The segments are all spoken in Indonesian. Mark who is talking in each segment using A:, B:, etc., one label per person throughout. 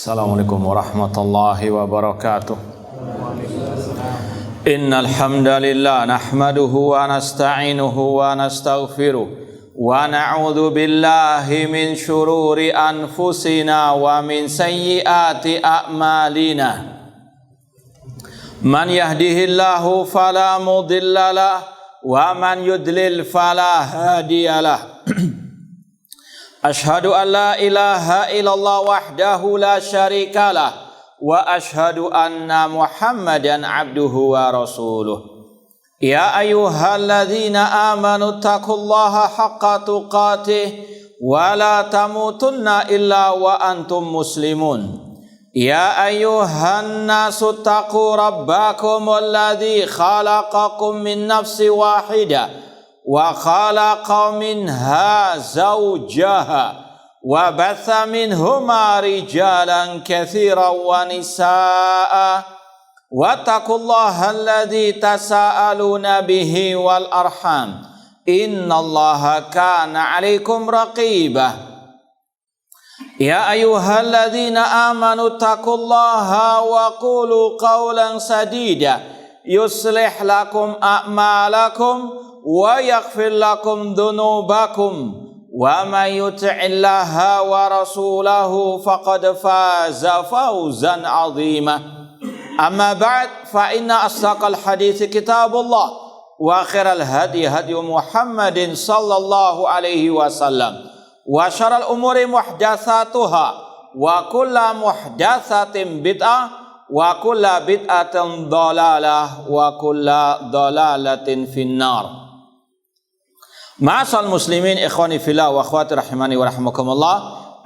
A: Assalamualaikum warahmatullahi wabarakatuh. Innal hamdalillah nahmaduhu wa nasta'inuhu wa nastaghfiruh wa na'udzu billahi min syururi anfusina wa min sayyiati a'malina. Man yahdihillahu fala mudhillalah wa man yudlil fala hadiyalah. Ashhadu an la ilaha illallah wahdahu la syarikalah wa ashhadu anna Muhammadan abduhu wa rasuluh. Ya ayyuhalladzina amanu taqullaha haqqa tuqatih wa la tamutunna illa wa antum muslimun. Ya ayyuhan nasu taqu rabbakumul ladzi khalaqakum min nafsin wahidah wa khalaqa minha zawjaha wa batha minhuma rijalan katsiran wa nisaa wattaqullaha alladzi tasaaluna bihi wal arham innallaha kana 'alaikum raqibah. Ya ayyuhalladzina amanu taqullaha wa qulu qawlan sadida yuslih lakum a'malakum wa yaghfir lakum dhunubakum wa may yuti'illaha wa rasulahu faqad faza fawzan 'azima. Amma ba'd, fa inna asdaqal hadits kitabullah wa khairal hadi hadi Muhammadin sallallahu alaihi wasallam wa syarrul umuri muhdatsatuha wa kullu muhdatsatin bid'ah wa kullu bid'atin dhalalah wa kullu dhalalatin finnar. Ma'asal muslimin ikhwani fillah wa akhwati rahimani wa rahimakumullah.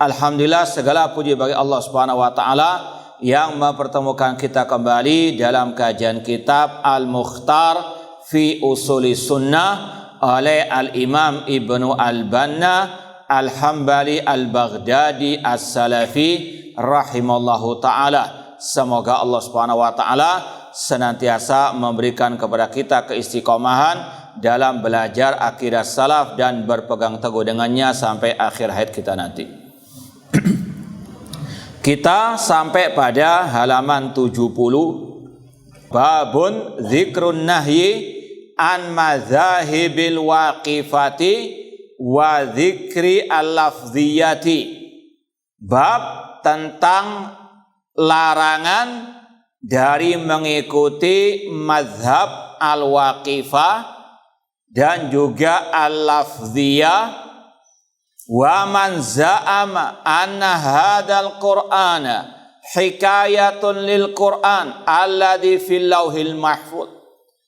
A: Alhamdulillah, segala puji bagi Allah Subhanahu wa taala yang mempertemukan kita kembali dalam kajian kitab Al-Mukhtar fi Usuli Sunnah oleh Al-Imam Ibnu Al-Banna Al-Hambali Al-Baghdadi As-Salafi rahimallahu taala. Semoga Allah Subhanahu wa taala senantiasa memberikan kepada kita keistiqomahan dalam belajar akidah salaf dan berpegang teguh dengannya sampai akhir hayat kita nanti. Kita sampai pada halaman 70. Babun zikrun nahyi an madzahibil waqifati wa zikri al-lafziyati. Bab tentang larangan dari mengikuti mazhab al-waqifah dan juga al-lafziyah. Wa man za'ama anna hadzal qur'ana hikayatun lil qur'an alladzi fil lauhil mahfuz.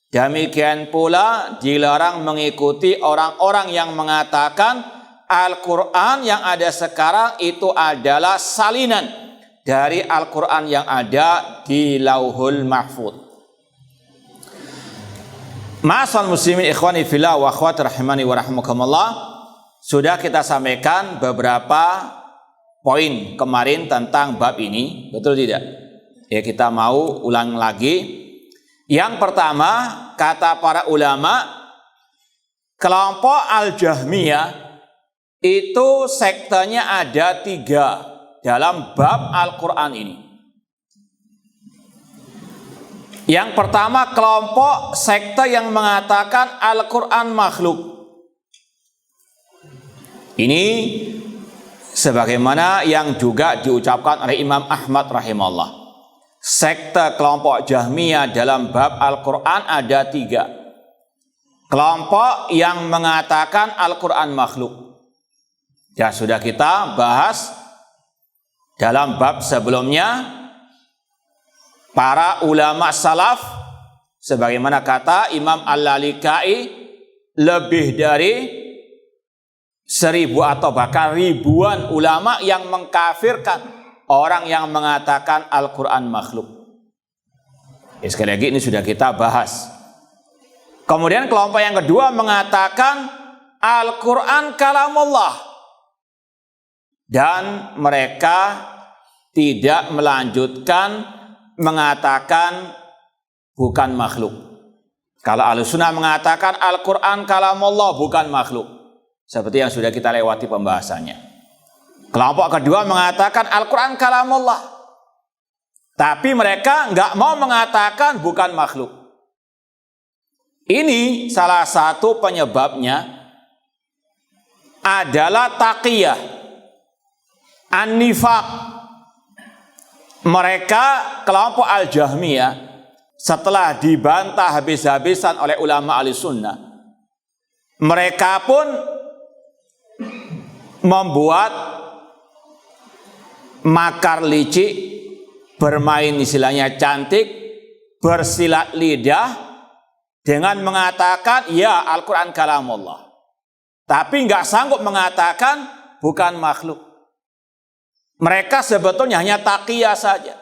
A: Demikian pula dilarang mengikuti orang-orang yang mengatakan Al-Qur'an yang ada sekarang itu adalah salinan dari Al-Qur'an yang ada di Lauhul Mahfuz. Ma'asal muslimin ikhwani fillah wa akhwati rahimani wa rahimakumullah. Sudah kita sampaikan beberapa poin kemarin tentang bab ini, betul tidak? Ya, kita mau ulang lagi. Yang pertama, kata para ulama, kelompok Al-Jahmiyah itu sektenya ada 3 dalam bab Al-Quran ini. Yang pertama, kelompok sekte yang mengatakan Al-Quran makhluk. Ini sebagaimana yang juga diucapkan oleh Imam Ahmad rahimahullah. Sekte kelompok Jahmiyah dalam bab Al-Quran ada 3. Kelompok yang mengatakan Al-Quran makhluk. Ya, sudah kita bahas dalam bab sebelumnya. Para ulama salaf, sebagaimana kata Imam Al-Lalikai, lebih dari 1000 atau bahkan ribuan ulama yang mengkafirkan orang yang mengatakan Al-Quran makhluk. Ya, sekali lagi ini sudah kita bahas. Kemudian kelompok yang kedua mengatakan Al-Quran kalamullah, dan mereka tidak melanjutkan mengatakan bukan makhluk. Kalau Ahlussunnah mengatakan Al-Quran kalamullah, bukan makhluk, seperti yang sudah kita lewati pembahasannya. Kelompok kedua mengatakan Al-Quran kalamullah, Tapi mereka nggak mau mengatakan bukan makhluk. Ini salah satu penyebabnya adalah taqiyah, an-nifaq. Mereka kelompok Al-Jahmiyah setelah dibantah habis-habisan oleh ulama Ahlussunnah, mereka pun membuat makar licik, bermain istilahnya cantik, bersilat lidah dengan mengatakan ya Al-Quran kalamullah, tapi nggak sanggup mengatakan bukan makhluk. Mereka sebetulnya hanya taqiyah saja,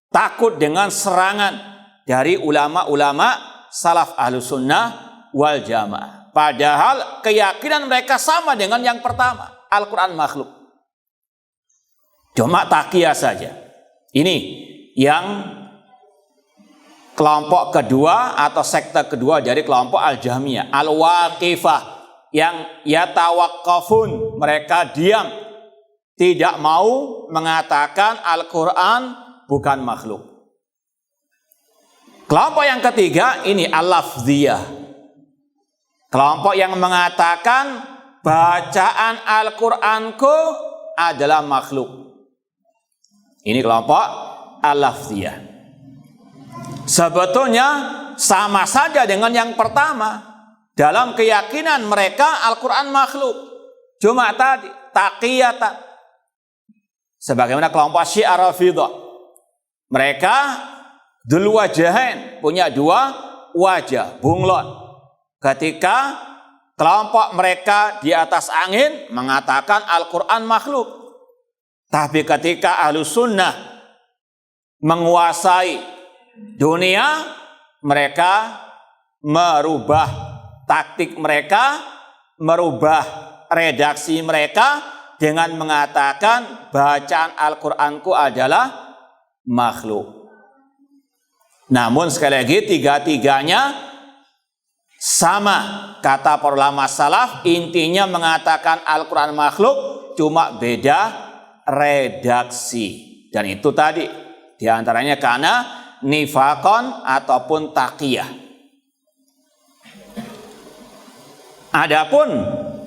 A: takut dengan serangan dari ulama-ulama salaf Ahlussunnah wal Jamaah. Padahal keyakinan mereka sama dengan yang pertama, Al-Quran makhluk. Cuma taqiyah saja. Ini yang kelompok kedua atau sekte kedua dari kelompok Al-Jahmiyah, Al-Waqifah, yang yatawaqqafun, mereka diam, tidak mau mengatakan Al-Quran bukan makhluk. Kelompok yang ketiga ini Al-Lafziyah, kelompok yang mengatakan bacaan Al-Quranku adalah makhluk. Ini kelompok Al-Lafziyah. Sebetulnya sama saja dengan yang pertama. Dalam keyakinan mereka Al-Quran makhluk. Cuma tadi taqiyatan. Sebagaimana kelompok Syiah Rafidhah. Mereka dzul wajahain, punya dua wajah, bunglon. Ketika kelompok mereka di atas angin mengatakan Al-Quran makhluk. Tapi ketika Ahlussunnah menguasai dunia, mereka merubah taktik mereka, merubah redaksi mereka dengan mengatakan bacaan Al-Quranku adalah makhluk. Namun sekali lagi tiga-tiganya sama kata para ulama salaf, intinya mengatakan Al-Quran makhluk, cuma beda redaksi. Dan itu tadi diantaranya karena nifaqon ataupun taqiyah. Adapun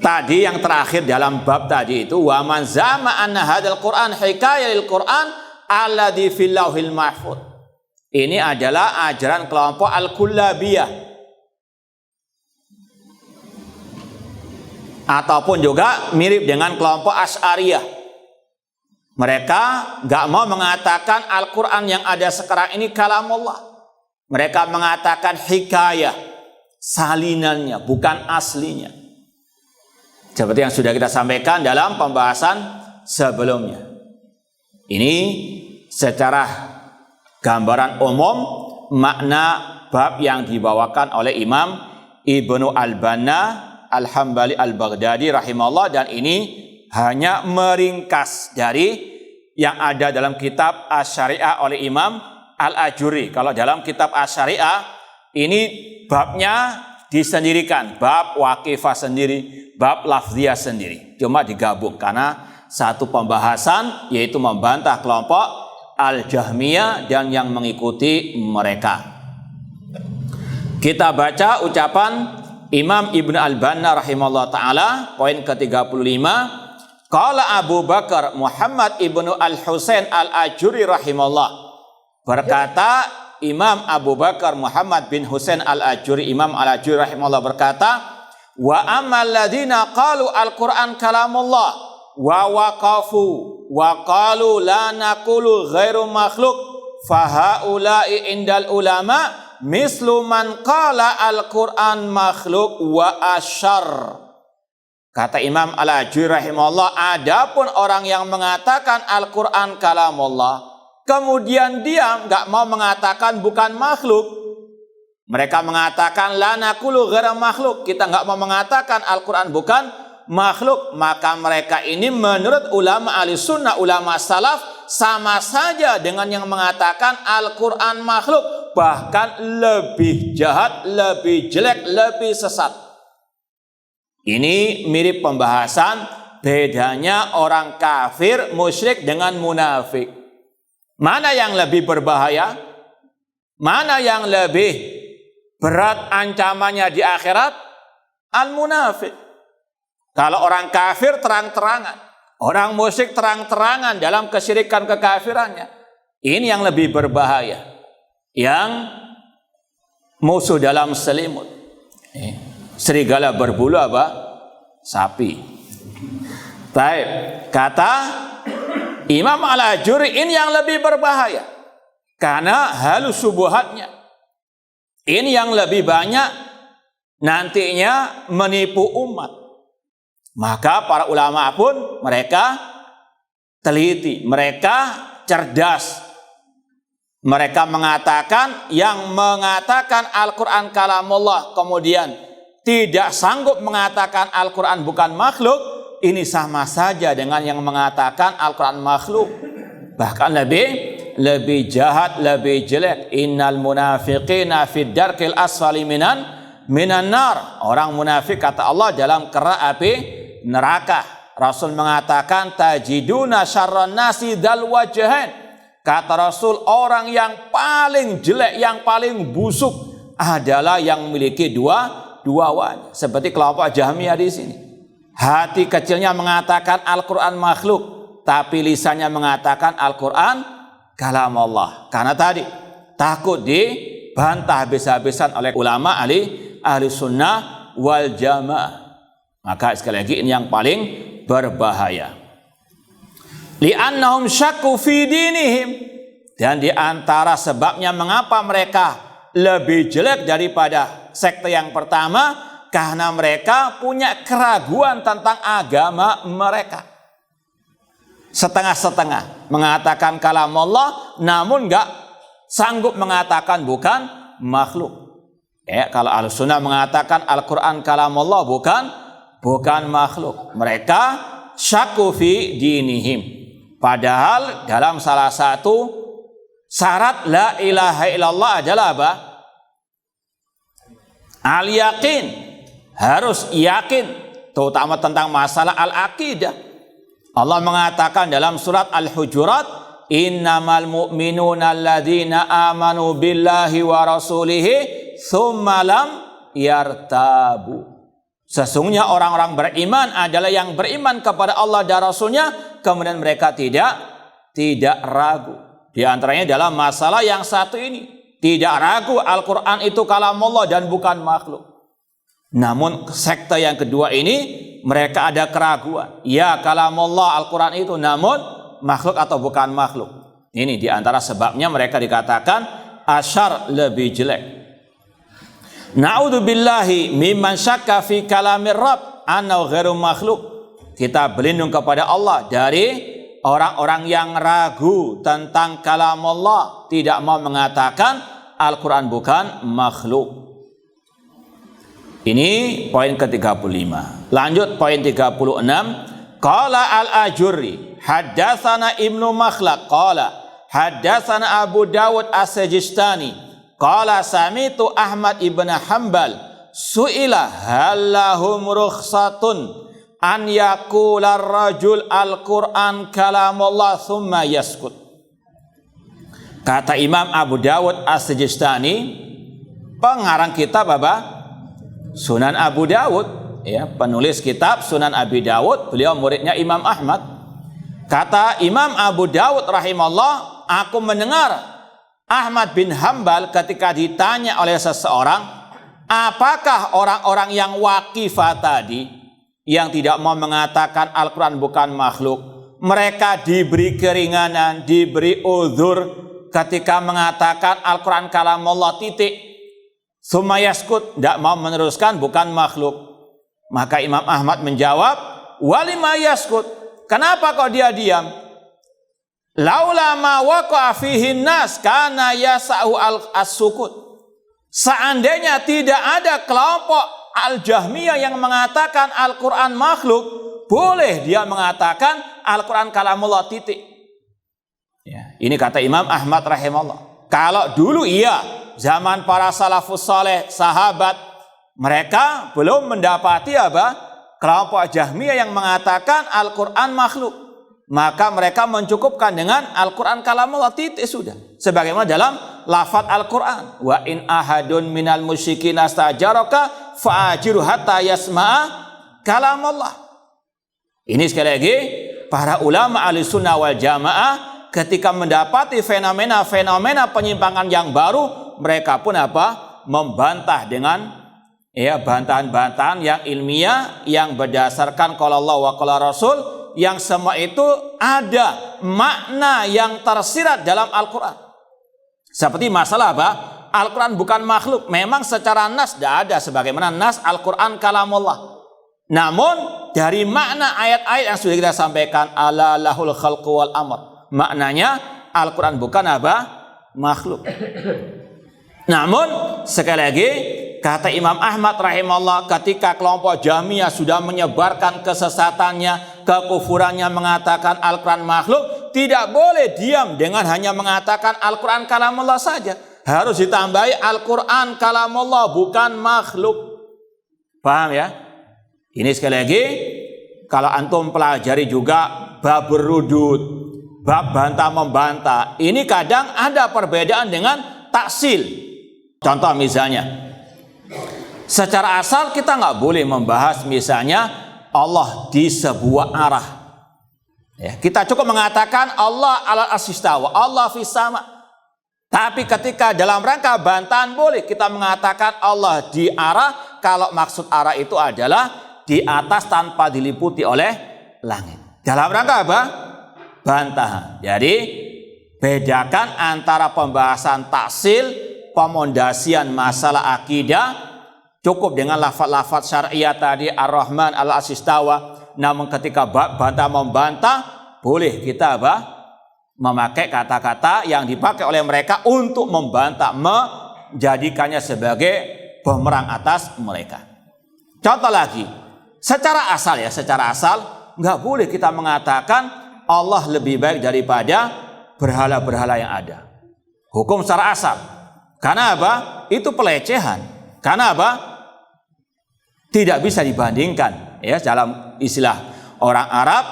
A: tadi yang terakhir dalam bab tadi itu wa man zama anna hadzal Qur'an hikayah lil Qur'an alladzi fil lauhil mahfuz. Ini adalah ajaran kelompok Al-Kullabiyah ataupun juga mirip dengan kelompok Asy'ariyah. Mereka nggak mau mengatakan Al-Quran yang ada sekarang ini kalamullah. Mereka mengatakan hikayah, salinannya, bukan aslinya. Seperti yang sudah kita sampaikan dalam pembahasan sebelumnya. Ini secara gambaran umum makna bab yang dibawakan oleh Imam Ibnu Al-Banna Al-Hambali Al-Baghdadi rahimahullah, dan ini hanya meringkas dari yang ada dalam kitab Asy-Syariah oleh Imam Al-Ajuri. Kalau dalam kitab Asy-Syariah ini babnya disendirikan, bab Waqifah sendiri, bab Lafziyah sendiri, cuma digabung karena satu pembahasan, yaitu membantah kelompok Al-Jahmiyah dan yang mengikuti mereka. Kita baca ucapan Imam Ibnu Al-Banna rahimahullah ta'ala, poin ke-35. Qala Abu Bakar Muhammad Ibnu Al-Husain Al-Ajuri rahimahullah, berkata Imam Abu Bakar Muhammad bin Husain Al-Ajuri, Imam Al-Ajuri rahimahullah berkata, wa ammal ladzina qalu al-Qur'an kalamullah wa waqafu wa qalu la naqulu ghairu makhluk fa haula'i indal ulama mislu man qala al-Qur'an makhluk wa asyar. Kata Imam Al-Ajuri rahimahullah, adapun orang yang mengatakan Al-Quran kalamullah, kemudian dia nggak mau mengatakan bukan makhluk. Mereka mengatakan la naqulu ghairu makhluk, kita nggak mau mengatakan Al-Quran bukan makhluk. Maka mereka ini menurut ulama Ahlussunnah, ulama salaf, sama saja dengan yang mengatakan Al-Quran makhluk, bahkan lebih jahat, lebih jelek, lebih sesat. Ini mirip pembahasan bedanya orang kafir musyrik dengan munafik. Mana yang lebih berbahaya? Mana yang lebih berat ancamannya di akhirat? Al-munafik. Kalau orang kafir terang-terangan, orang musyrik terang-terangan dalam kesyirikan kekafirannya. Ini yang lebih berbahaya. Yang musuh dalam selimut. Serigala berbulu apa? Sapi. Baik, kata Imam Al-Ajuri ini yang lebih berbahaya. Karena halus subuhatnya. Ini yang lebih banyak nantinya menipu umat. Maka para ulama pun mereka teliti, mereka cerdas. Mereka mengatakan yang mengatakan Al-Quran kalamullah kemudian tidak sanggup mengatakan Al-Quran bukan makhluk, ini sama saja dengan yang mengatakan Al-Quran makhluk. Bahkan lebih jahat, lebih jelek. Innal munafiqina fid darkil asfali minan nar. Orang munafik kata Allah dalam kerak api neraka. Rasul mengatakan tajiduna syarran nasi dal wajhain. Kata Rasul orang yang paling jelek, yang paling busuk adalah yang memiliki dua wajah. Seperti kelompok Jahmiyah di sini. Hati kecilnya mengatakan Al-Quran makhluk, tapi lisannya mengatakan Al-Quran kalam Allah. Karena tadi takut dibantah habis-habisan oleh ulama ahli sunnah wal jamaah. Maka sekali lagi ini yang paling berbahaya. Li'annahum syakku fi dinihim. Dan di antara sebabnya mengapa mereka lebih jelek daripada sekte yang pertama, karena mereka punya keraguan tentang agama mereka. Setengah-setengah mengatakan kalam Allah, namun enggak sanggup mengatakan bukan makhluk. Kalau Ahlussunnah mengatakan Al-Quran kalam Allah bukan makhluk. Mereka syakku fi dinihim. Padahal dalam salah satu syarat la ilaha illallah adalah apa? Al-yakin. Harus yakin, terutama tentang masalah al-aqidah. Allah mengatakan dalam surat Al-Hujurat, innamal mu'minuna alladzina amanu billahi wa rasulihi tsumma lam yartabu. Sesungguhnya orang-orang beriman adalah yang beriman kepada Allah dan Rasulnya, kemudian mereka tidak ragu. Di antaranya dalam masalah yang satu ini, tidak ragu Al-Quran itu kalamullah dan bukan makhluk. Namun sekte yang kedua ini mereka ada keraguan. Ya kalamullah Al-Quran itu, namun makhluk atau bukan makhluk. Ini di antara sebabnya mereka dikatakan asyar, lebih jelek. Na'udzubillahi mimman syakka fi kalamir Rabb annahu ghairu makhluk. Kita berlindung kepada Allah dari orang-orang yang ragu tentang kalam Allah, tidak mau mengatakan Al-Quran bukan makhluk. Ini poin ke-35. Lanjut poin 36. Qala al-Ajurri haddatsana Ibnu Makhlaq qala haddatsana Abu Dawud as-Sijistani qala sami'tu Ahmad ibn Hanbal su'ila halahum rukhsatun an yaqula ar-rajul al-Qur'an kalamullah thumma yaskut. Kata Imam Abu Dawud as-Sijistani, pengarang kitab apa? Sunan Abu Dawud, ya, penulis kitab Sunan Abi Dawud, beliau muridnya Imam Ahmad. Kata Imam Abu Dawud rahimahullah, aku mendengar Ahmad bin Hanbal ketika ditanya oleh seseorang, apakah orang-orang yang wakifah tadi, yang tidak mau mengatakan Al-Quran bukan makhluk, mereka diberi keringanan, diberi uzur ketika mengatakan Al-Quran kalamullah titik, sumayaskut, tidak mau meneruskan bukan makhluk. Maka Imam Ahmad menjawab, walima yaskut, kenapa kok dia diam? Laula ma waqa'a fihi nas kana yasa'u as-sukut. Seandainya tidak ada kelompok Al-Jahmiyah yang mengatakan Al-Quran makhluk, boleh dia mengatakan Al-Quran kalamullah titik. Ya, ini kata Imam Ahmad rahimahullah. Kalau dulu iya, zaman para salafus saleh, sahabat, mereka belum mendapati apa? Kelompok Jahmiyah yang mengatakan Al-Quran makhluk. maka mereka mencukupkan dengan Al-Quran kalamullah, titik sudah. Sebagaimana dalam lafaz Al-Quran, wa in ahadun minal musyrikin astajaraka fa'ajiru hatta yasma'a kalamullah. Ini sekali lagi para ulama ahli sunnah wal jamaah ketika mendapati fenomena-fenomena penyimpangan yang baru, mereka pun membantah dengan bantahan-bantahan yang ilmiah, yang berdasarkan qala Allah wa qala Rasul, yang semua itu ada makna yang tersirat dalam Al-Quran. Seperti masalah Al-Quran bukan makhluk. Memang secara nas tidak ada sebagaimana nas Al-Quran kalamullah. Namun dari makna ayat-ayat yang sudah kita sampaikan, ala lahul khalqu wal amr, maknanya Al-Quran bukan makhluk. Namun sekali lagi kata Imam Ahmad rahimahullah, ketika kelompok Jahmiyah sudah menyebarkan kesesatannya, kekufurannya, mengatakan Al-Quran makhluk, tidak boleh diam dengan hanya mengatakan Al-Quran kalamullah saja. Harus ditambahi Al-Quran kalamullah bukan makhluk. Paham ya? Ini sekali lagi, kalau antum pelajari juga bab berudud, bab bantah-membantah, ini kadang ada perbedaan dengan taksil. Contoh misalnya, secara asal kita nggak boleh membahas misalnya Allah di sebuah arah. Ya, kita cukup mengatakan Allah ala asistawa, Allah fis sama. Tapi ketika dalam rangka bantahan boleh kita mengatakan Allah di arah, kalau maksud arah itu adalah di atas tanpa diliputi oleh langit. Dalam rangka bantahan. Jadi bedakan antara pembahasan taksil, pemondasian masalah akidah, cukup dengan lafaz-lafaz syariah tadi Ar-Rahman al-Asistawa. Namun ketika bantah membantah, boleh kita memakai kata-kata yang dipakai oleh mereka untuk membantah, menjadikannya sebagai bumerang atas mereka. Contoh lagi, secara asal nggak boleh kita mengatakan Allah lebih baik daripada berhala-berhala yang ada. Hukum secara asal. Karena itu pelecehan. Karena tidak bisa dibandingkan. Ya, dalam istilah orang Arab,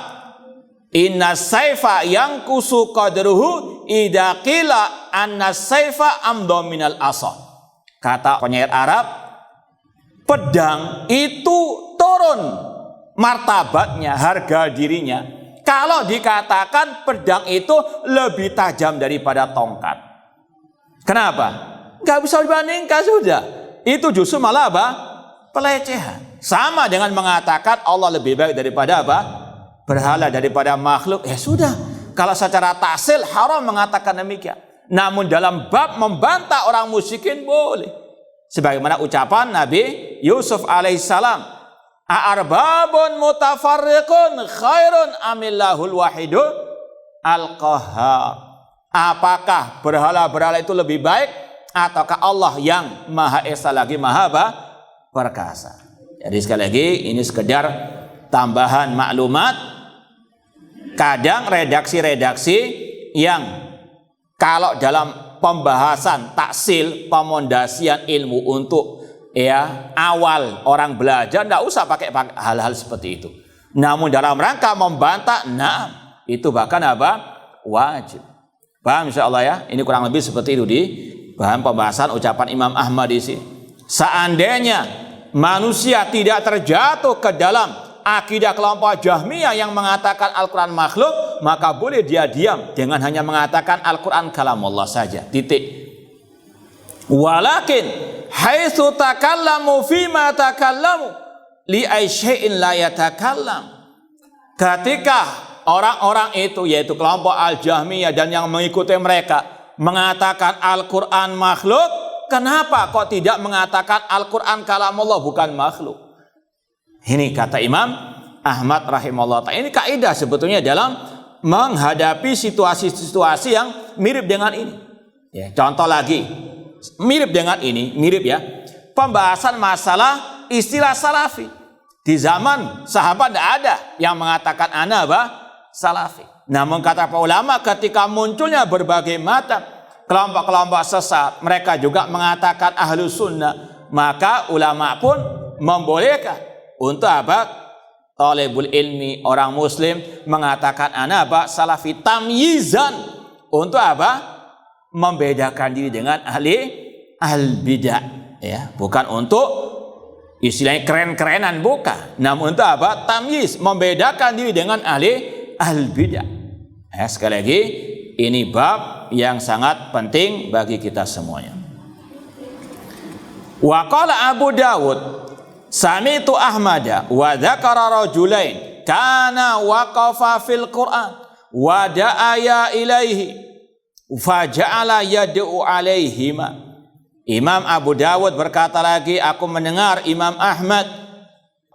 A: inna saifa yang kusu qadruhu idza qila anna saifa amdha minal asa. Kata penyair Arab, pedang itu turun martabatnya, harga dirinya, kalau dikatakan pedang itu lebih tajam daripada tongkat. Kenapa? Gak bisa dibandingkan sudah. Itu justru malah pelecehan. Sama dengan mengatakan Allah lebih baik daripada berhala, daripada makhluk. Ya sudah, kalau secara taksil haram mengatakan demikian. Namun dalam bab membantah orang musyrikin boleh. Sebagaimana ucapan Nabi Yusuf alaihissalam, a'arbabun mutafarriqun khairun amillahul wahidu al-qahhar. Apakah berhala-berhala itu lebih baik ataukah Allah yang Maha Esa lagi Maha Perkasa? Jadi sekali lagi ini sekedar tambahan maklumat. Kadang redaksi-redaksi yang kalau dalam pembahasan taksil, pemondasian ilmu untuk awal orang belajar, tidak usah pakai hal-hal seperti itu. Namun dalam rangka membantah, itu bahkan wajib. Paham insyaallah ya? Ini kurang lebih seperti itu di bahan pembahasan ucapan Imam Ahmad di sini. Seandainya manusia tidak terjatuh ke dalam akidah kelompok Jahmiyah yang mengatakan Al-Quran makhluk, maka boleh dia diam dengan hanya mengatakan Al-Quran kalamullah saja. Titik. Walakin haitsu takallamu fima takallamu li aisya'in la yatakallam. Ketika orang-orang itu, yaitu kelompok Al-Jahmiyah dan yang mengikuti mereka, mengatakan Al-Quran makhluk, kenapa kok tidak mengatakan Al-Quran kalamullah bukan makhluk? Ini kata Imam Ahmad rahimahullah ta'ala. Ini kaidah sebetulnya dalam menghadapi situasi-situasi yang mirip dengan ini. Ya, contoh lagi, mirip dengan ini, mirip ya. Pembahasan masalah istilah salafi. Di zaman sahabat tidak ada yang mengatakan ana salafi. Namun kata para ulama, ketika munculnya berbagai macam kelompok-kelompok sesat, mereka juga mengatakan ahlus sunnah, maka ulama pun membolehkan untuk talibul ilmi, orang muslim mengatakan ana salafi tamyizan untuk apa? Membedakan diri dengan ahli al-bidah, ya, bukan untuk istilahnya keren-kerenan, bukan, namun untuk apa? Tamyiz, membedakan diri dengan ahli al-bidah. Sekali lagi, ini bab yang sangat penting bagi kita semuanya. Wa qala Abu Dawud sami'tu Ahmada wa dzakara rajulain kana waqafa fil Qur'an wa da'a ilaihi faja'ala yad'u alaihima. Imam Abu Dawud berkata lagi, aku mendengar Imam Ahmad,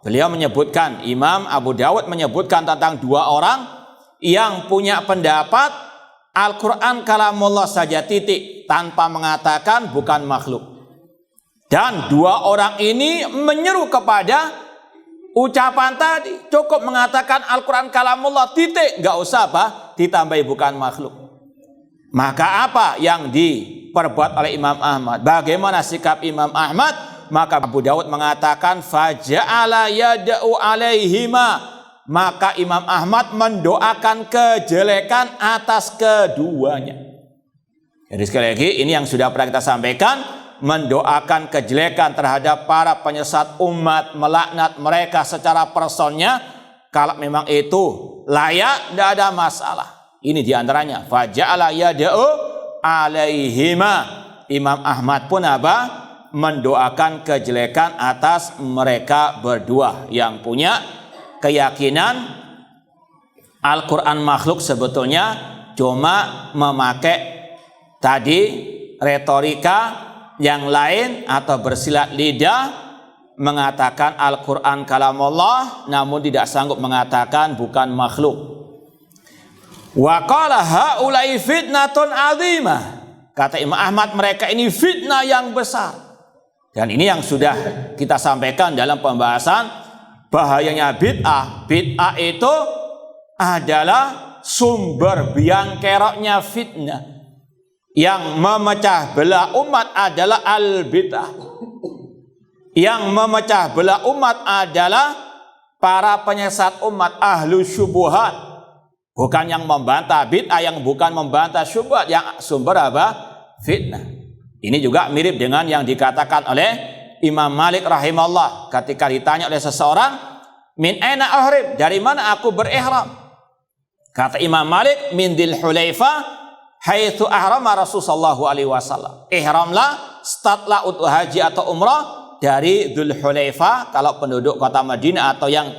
A: beliau menyebutkan, Imam Abu Dawud menyebutkan tentang dua orang yang punya pendapat Al-Quran kalamullah saja, titik, tanpa mengatakan bukan makhluk. Dan dua orang ini menyeru kepada ucapan tadi, cukup mengatakan Al-Quran kalamullah, titik, nggak usah apa ditambahi bukan makhluk. Maka apa yang diperbuat oleh Imam Ahmad? Bagaimana sikap Imam Ahmad? Maka Abu Dawud mengatakan faja'ala yad'u alaihima, maka Imam Ahmad mendoakan kejelekan atas keduanya. Jadi sekali lagi, ini yang sudah pernah kita sampaikan, mendoakan kejelekan terhadap para penyesat umat, melaknat mereka secara personnya, kalau memang itu layak, tidak ada masalah. Ini diantaranya faja'ala yad'u alaihima. Imam Ahmad pun apa? Mendoakan kejelekan atas mereka berdua yang punya keyakinan Al-Quran makhluk, sebetulnya cuma memakai tadi retorika yang lain atau bersilat lidah mengatakan Al-Quran kalamullah, namun tidak sanggup mengatakan bukan makhluk. Wa qala haula'i fitnatun 'azimah. Kata Imam Ahmad, mereka ini fitnah yang besar. Dan ini yang sudah kita sampaikan dalam pembahasan bahayanya bid'ah. Bid'ah itu adalah sumber biang keroknya fitnah. Yang memecah belah umat adalah al-bid'ah. Yang memecah belah umat adalah para penyesat umat, ahlu syubuhat. Bukan yang membantah bid'ah, yang bukan membantah syubhat, yang sumber apa? Fitnah. Ini juga mirip dengan yang dikatakan oleh Imam Malik rahimahullah ketika ditanya oleh seseorang, min aina uhrim, dari mana aku berihram? Kata Imam Malik, min Dzul Hulaifah haitsu ahrama Rasulullah sallallahu alaihi wasallam. Ihramlah, startlah untuk haji atau umrah dari Dzul Hulaifah. Kalau penduduk kota Madinah atau yang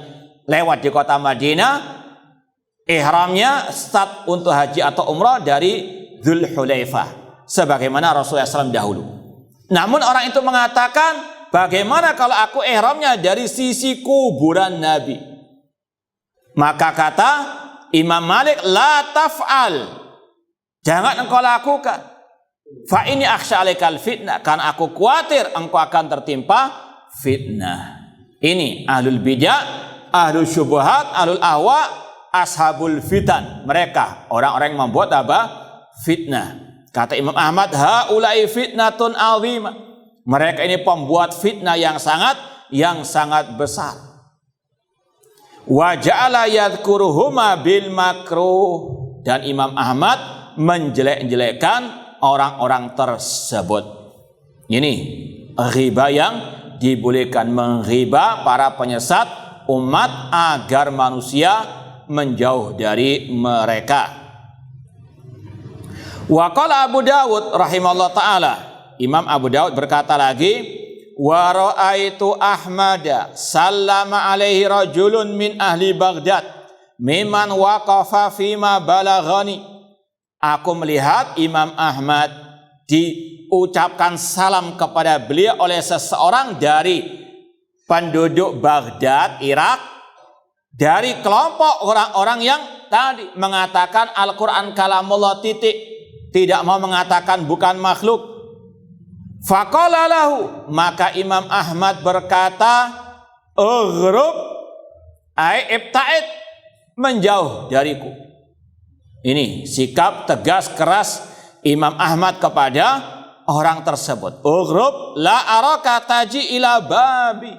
A: lewat di kota Madinah, ihramnya start untuk haji atau umrah dari Dzul Hulaifah, sebagaimana Rasulullah SAW dahulu. Namun orang itu mengatakan, bagaimana kalau aku ihramnya dari sisi kuburan Nabi? Maka kata Imam Malik, la taf'al, jangan engkau lakukan. Fa ini akhsha alaikal fitnah, karena aku khawatir engkau akan tertimpa fitnah. Ini ahlul bidah, ahlul syubhat, ahlul ahwa, ashabul fitan, mereka orang-orang yang membuat apa? Fitnah. Kata Imam Ahmad, haula'i fitnatun 'azimah. Mereka ini pembuat fitnah yang sangat besar. Wa ja'ala yadhkuruhuma bil makruh, dan Imam Ahmad menjelek-jelekkan orang-orang tersebut. Ini ghibah yang dibolehkan, mengghibah para penyesat umat agar manusia menjauh dari mereka. Wa qala Abu Dawud rahimahullah ta'ala, Imam Abu Dawud berkata lagi, wa ra'aitu Ahmada sallama alaihi rajulun min ahli Baghdad mimman waqafa fima balaghani. Aku melihat Imam Ahmad diucapkan salam kepada beliau oleh seseorang dari penduduk Baghdad, Irak, dari kelompok orang-orang yang tadi mengatakan Al-Quran kalamullah, titik, tidak mau mengatakan bukan makhluk. Faqala lahu, maka Imam Ahmad berkata, ughrub ai ibta'id, menjauh dariku. Ini sikap tegas keras Imam Ahmad kepada orang tersebut. Ughrub la araka taji ila babi,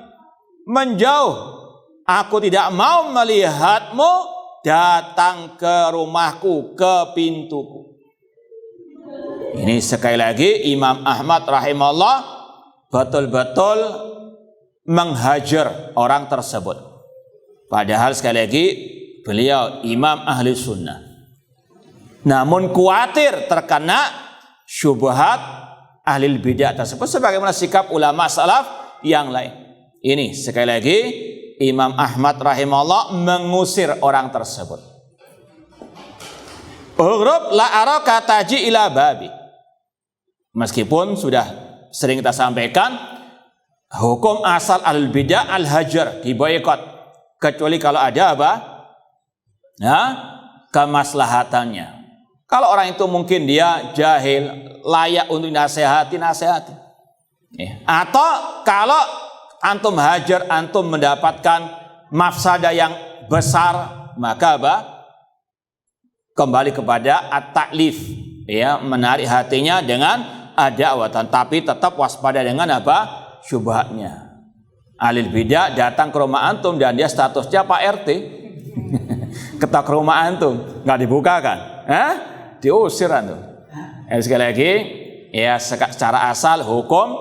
A: menjauh, Aku tidak mau melihatmu datang ke rumahku, ke pintuku. Ini sekali lagi Imam Ahmad rahimahullah betul-betul menghajar orang tersebut. Padahal sekali lagi beliau imam ahli sunnah. Namun khawatir terkena syubhat ahli bidah tersebut sebagaimana sikap ulama salaf yang lain. Ini sekali lagi Imam Ahmad rahimahullah mengusir orang tersebut. Ugrub la araka taji ila babi. Meskipun sudah sering kita sampaikan, hukum asal al-bidah al-hajar, diboikot, kecuali kalau ada apa? Kemaslahatannya. Kalau orang itu mungkin dia jahil, layak untuk nasihati. Atau kalau antum hajar, antum mendapatkan mafsadah yang besar, maka apa? Kembali kepada at-ta'lif, ya, menarik hatinya dengan adawatan, tapi tetap waspada dengan apa? Syubhatnya. Alil bidah datang ke rumah antum dan dia statusnya Pak RT. Ketok ke rumah antum, nggak dibukakan, diusir antum. Sekali lagi, ya, secara asal hukum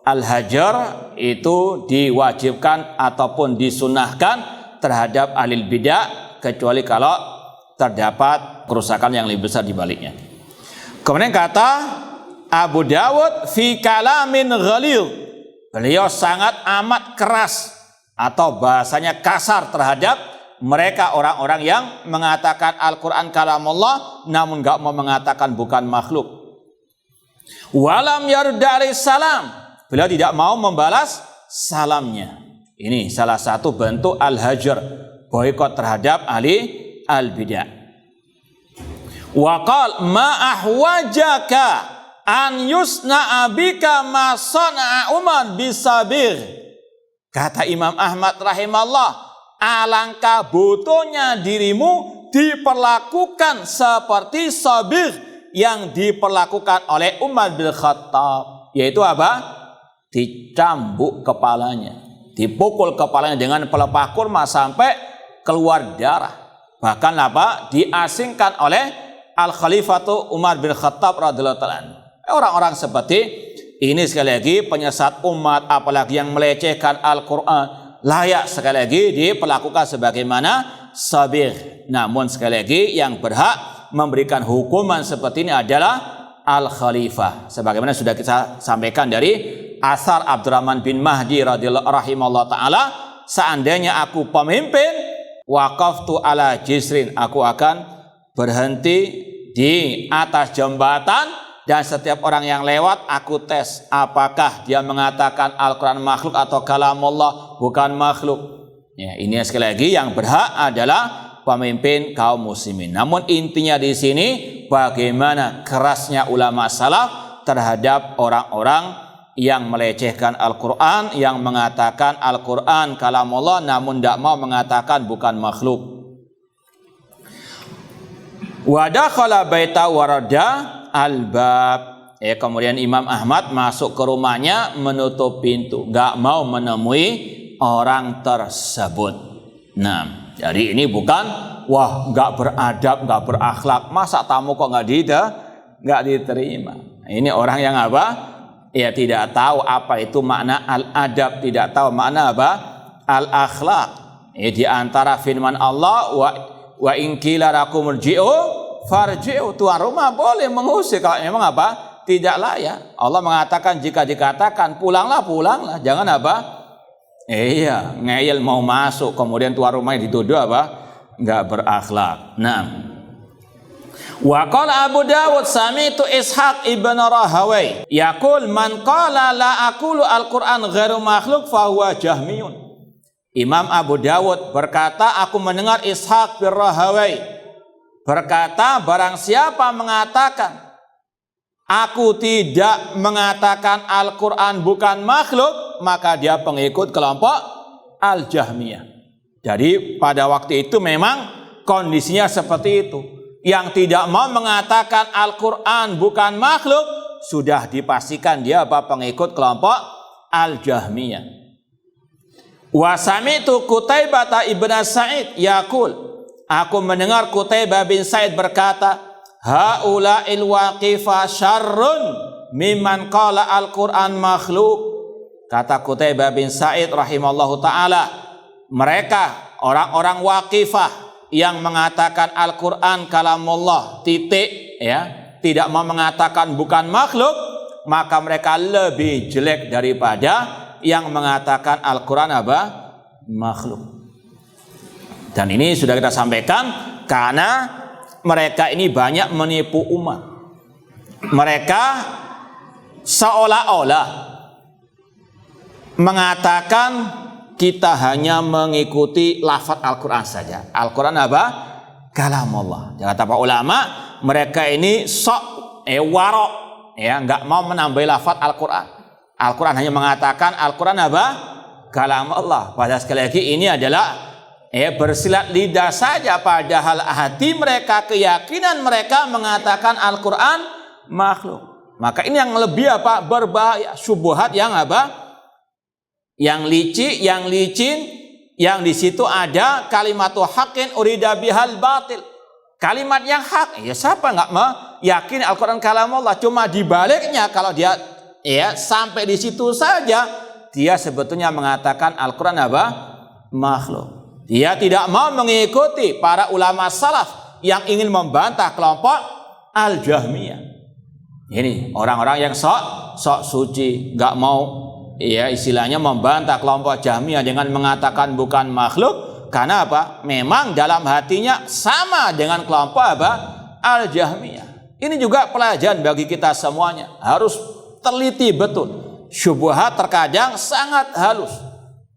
A: al-hajar itu diwajibkan ataupun disunahkan terhadap alil bidah, kecuali kalau terdapat kerusakan yang lebih besar di baliknya. Kemudian kata Abu Dawud fi kalamin ghalil, beliau sangat amat keras atau bahasanya kasar terhadap mereka orang-orang yang mengatakan Al-Quran kalamullah namun gak mau mengatakan bukan makhluk. Walam yardari salam, beliau tidak mau membalas salamnya. Ini salah satu bentuk al-hajar, boikot terhadap ahli al-bidah. Wa qal ma ahwajaka an yusna abika ma sana'a Umar bisabir. Kata Imam Ahmad rahimahullah, alangkah butuhnya dirimu diperlakukan seperti sabir yang diperlakukan oleh Umar bin Khattab, yaitu apa? Dicambuk kepalanya, dipukul kepalanya dengan pelepah kurma sampai keluar darah. Bahkan apa? Diasingkan oleh Al-Khalifatu Umar bin Khattab radhiyallahu ta'ala. Orang-orang seperti ini sekali lagi penyesat umat, apalagi yang melecehkan Al-Quran, layak sekali lagi diperlakukan sebagaimana sabir. Namun sekali lagi yang berhak memberikan hukuman seperti ini adalah Al-Khalifah. Sebagaimana sudah kita sampaikan dari asar Abdurrahman bin Mahdi radhiyallahu rahimahullah ta'ala, seandainya aku pemimpin, waqaftu ala jisrin, aku akan berhenti di atas jembatan dan setiap orang yang lewat aku tes apakah dia mengatakan Al-Quran makhluk atau kalamullah bukan makhluk. Ya, ini sekali lagi yang berhak adalah pemimpin kaum muslimin. Namun intinya di sini bagaimana kerasnya ulama salaf terhadap orang-orang yang melecehkan Al-Quran, yang mengatakan Al-Quran kalamullah namun tidak mau mengatakan bukan makhluk. Wa dakhala baita warada al-bab. Kemudian Imam Ahmad masuk ke rumahnya, menutup pintu, gak mau menemui orang tersebut. Nah, jadi ini bukan wah gak beradab, gak berakhlak, masa tamu kok gak diterima. Ini orang yang apa? Ya tidak tahu apa itu makna al-adab, tidak tahu makna apa? Al-akhlak. Di antara firman Allah wa in qila lakum irji'u farji'u, tuan rumah boleh mengusir kalau memang apa? Tidak layak. Allah mengatakan jika dikatakan pulanglah, jangan apa? Iya, ngeyel mau masuk kemudian tuan rumahnya dituduh apa? Enggak berakhlak. Nah, wa qala Abu Dawud sami'tu Ishaq ibn Rahawai yaqul man qala la aqulu al-Qur'an ghairu makhluk fa huwa jahmiyun. Imam Abu Dawud berkata, aku mendengar Ishaq bin Rahawai berkata, barang siapa mengatakan aku tidak mengatakan Al-Quran bukan makhluk, maka dia pengikut kelompok Al-Jahmiyah. Jadi pada waktu itu memang kondisinya seperti itu. Yang tidak mau mengatakan Al-Quran bukan makhluk, sudah dipastikan dia pengikut kelompok Al-Jahmiyah. Wa sami'tu Qutaibah ibn Sa'id yaqul, aku mendengar Qutaibah bin Sa'id berkata, haula'il waqifa syarrun mimman qala al-Qur'an makhluk. Kata Qutaibah bin Sa'id rahimallahu taala, mereka orang-orang waqifah yang mengatakan Al-Qur'an kalamullah titik, ya, tidak mau mengatakan bukan makhluk, maka mereka lebih jelek daripada yang mengatakan Al-Quran apa? Makhluk. Dan ini sudah kita sampaikan karena mereka ini banyak menipu umat. Mereka seolah-olah mengatakan kita hanya mengikuti lafaz Al-Quran saja. Al-Quran apa? Kalamullah. Kata para ulama, mereka ini warok, ya, nggak mau menambah lafaz Al-Quran. Al-Quran hanya mengatakan Al-Quran apa? Kalam Allah. Padahal sekali lagi ini adalah bersilat lidah saja. Padahal hati mereka, keyakinan mereka mengatakan Al-Quran makhluk. Maka ini yang lebih apa? Berbahaya. Syubhat yang apa? Yang licin, yang di situ ada kalimatu haqqin urida bihal batil. Kalimat yang hak. Ya siapa nggak meyakini Al-Quran kalam Allah? Cuma dibaliknya kalau dia sampai di situ saja, dia sebetulnya mengatakan Al-Quran apa? Makhluk. Dia tidak mau mengikuti para ulama salaf yang ingin membantah kelompok Al-Jahmiyah. Ini orang-orang yang sok suci, nggak mau istilahnya membantah kelompok Jahmiyah dengan mengatakan bukan makhluk. Karena apa? Memang dalam hatinya sama dengan kelompok apa? Al-Jahmiyah. Ini juga pelajaran bagi kita semuanya. Harus teliti betul. Syubhat terkadang sangat halus.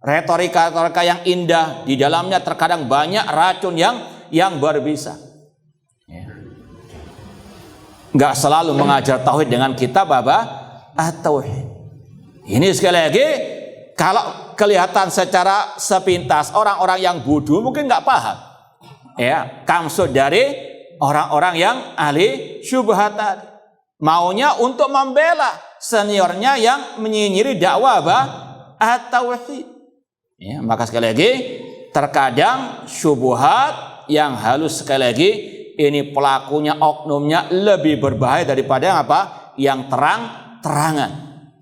A: Retorika yang indah, di dalamnya terkadang banyak racun yang berbisa. Nggak selalu mengajar tauhid dengan kitab apa? At-tauhid. Ini sekali lagi, kalau kelihatan secara sepintas orang-orang yang bodoh mungkin nggak paham. Kamsud dari orang-orang yang ahli syubhat tadi. Maunya untuk membela seniornya yang menyinyiri dakwah apa? At-tauhid. Maka sekali lagi, terkadang syubhat yang halus sekali lagi, ini pelakunya, oknumnya lebih berbahaya daripada yang apa? Yang terang-terangan.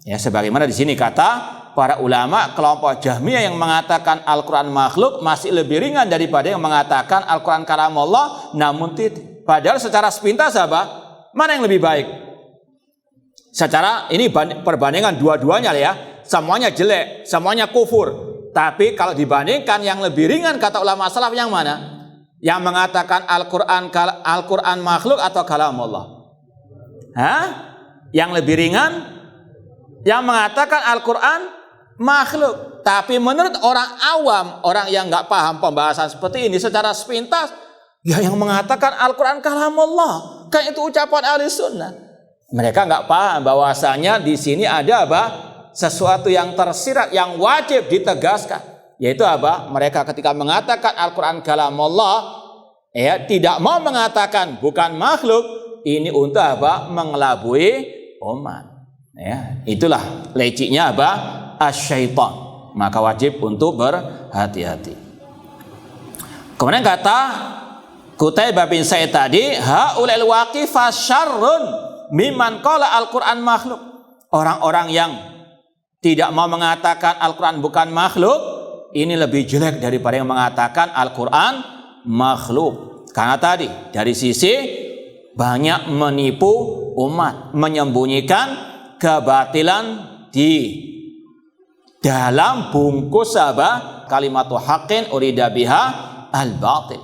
A: Sebagaimana di sini kata para ulama, kelompok Jahmiyah yang mengatakan Al-Quran makhluk masih lebih ringan daripada yang mengatakan Al-Quran kalamullah namun titik. Padahal secara sepintas apa? Mana yang lebih baik? Secara ini perbandingan dua-duanya ya, semuanya jelek, semuanya kufur. Tapi kalau dibandingkan yang lebih ringan kata ulama salaf yang mana? Yang mengatakan Al-Quran makhluk atau kalamullah? Yang lebih ringan? Yang mengatakan Al-Quran makhluk. Tapi menurut orang awam, orang yang nggak paham pembahasan seperti ini secara sepintas, ya yang mengatakan Al-Quran kalamullah, kan itu ucapan ahli sunnah. Mereka nggak paham bahwasanya di sini ada apa? Sesuatu yang tersirat yang wajib ditegaskan, yaitu apa? Mereka ketika mengatakan Al-Quran kalamullah, tidak mau mengatakan bukan makhluk, ini untuk apa? Mengelabui umat. Itulah leciknya apa? Asyaitan. Maka wajib untuk berhati-hati. Kemudian kata Qutaibah bin Sa'id tadi, haulal waqifah syarrun mimman qala Al-Quran makhluk. Orang-orang yang tidak mau mengatakan Al-Quran bukan makhluk, ini lebih jelek daripada yang mengatakan Al-Quran makhluk. Karena tadi dari sisi banyak menipu umat, menyembunyikan kebatilan di dalam bungkus apa? Kalimatu haqqin urida biha al-batil.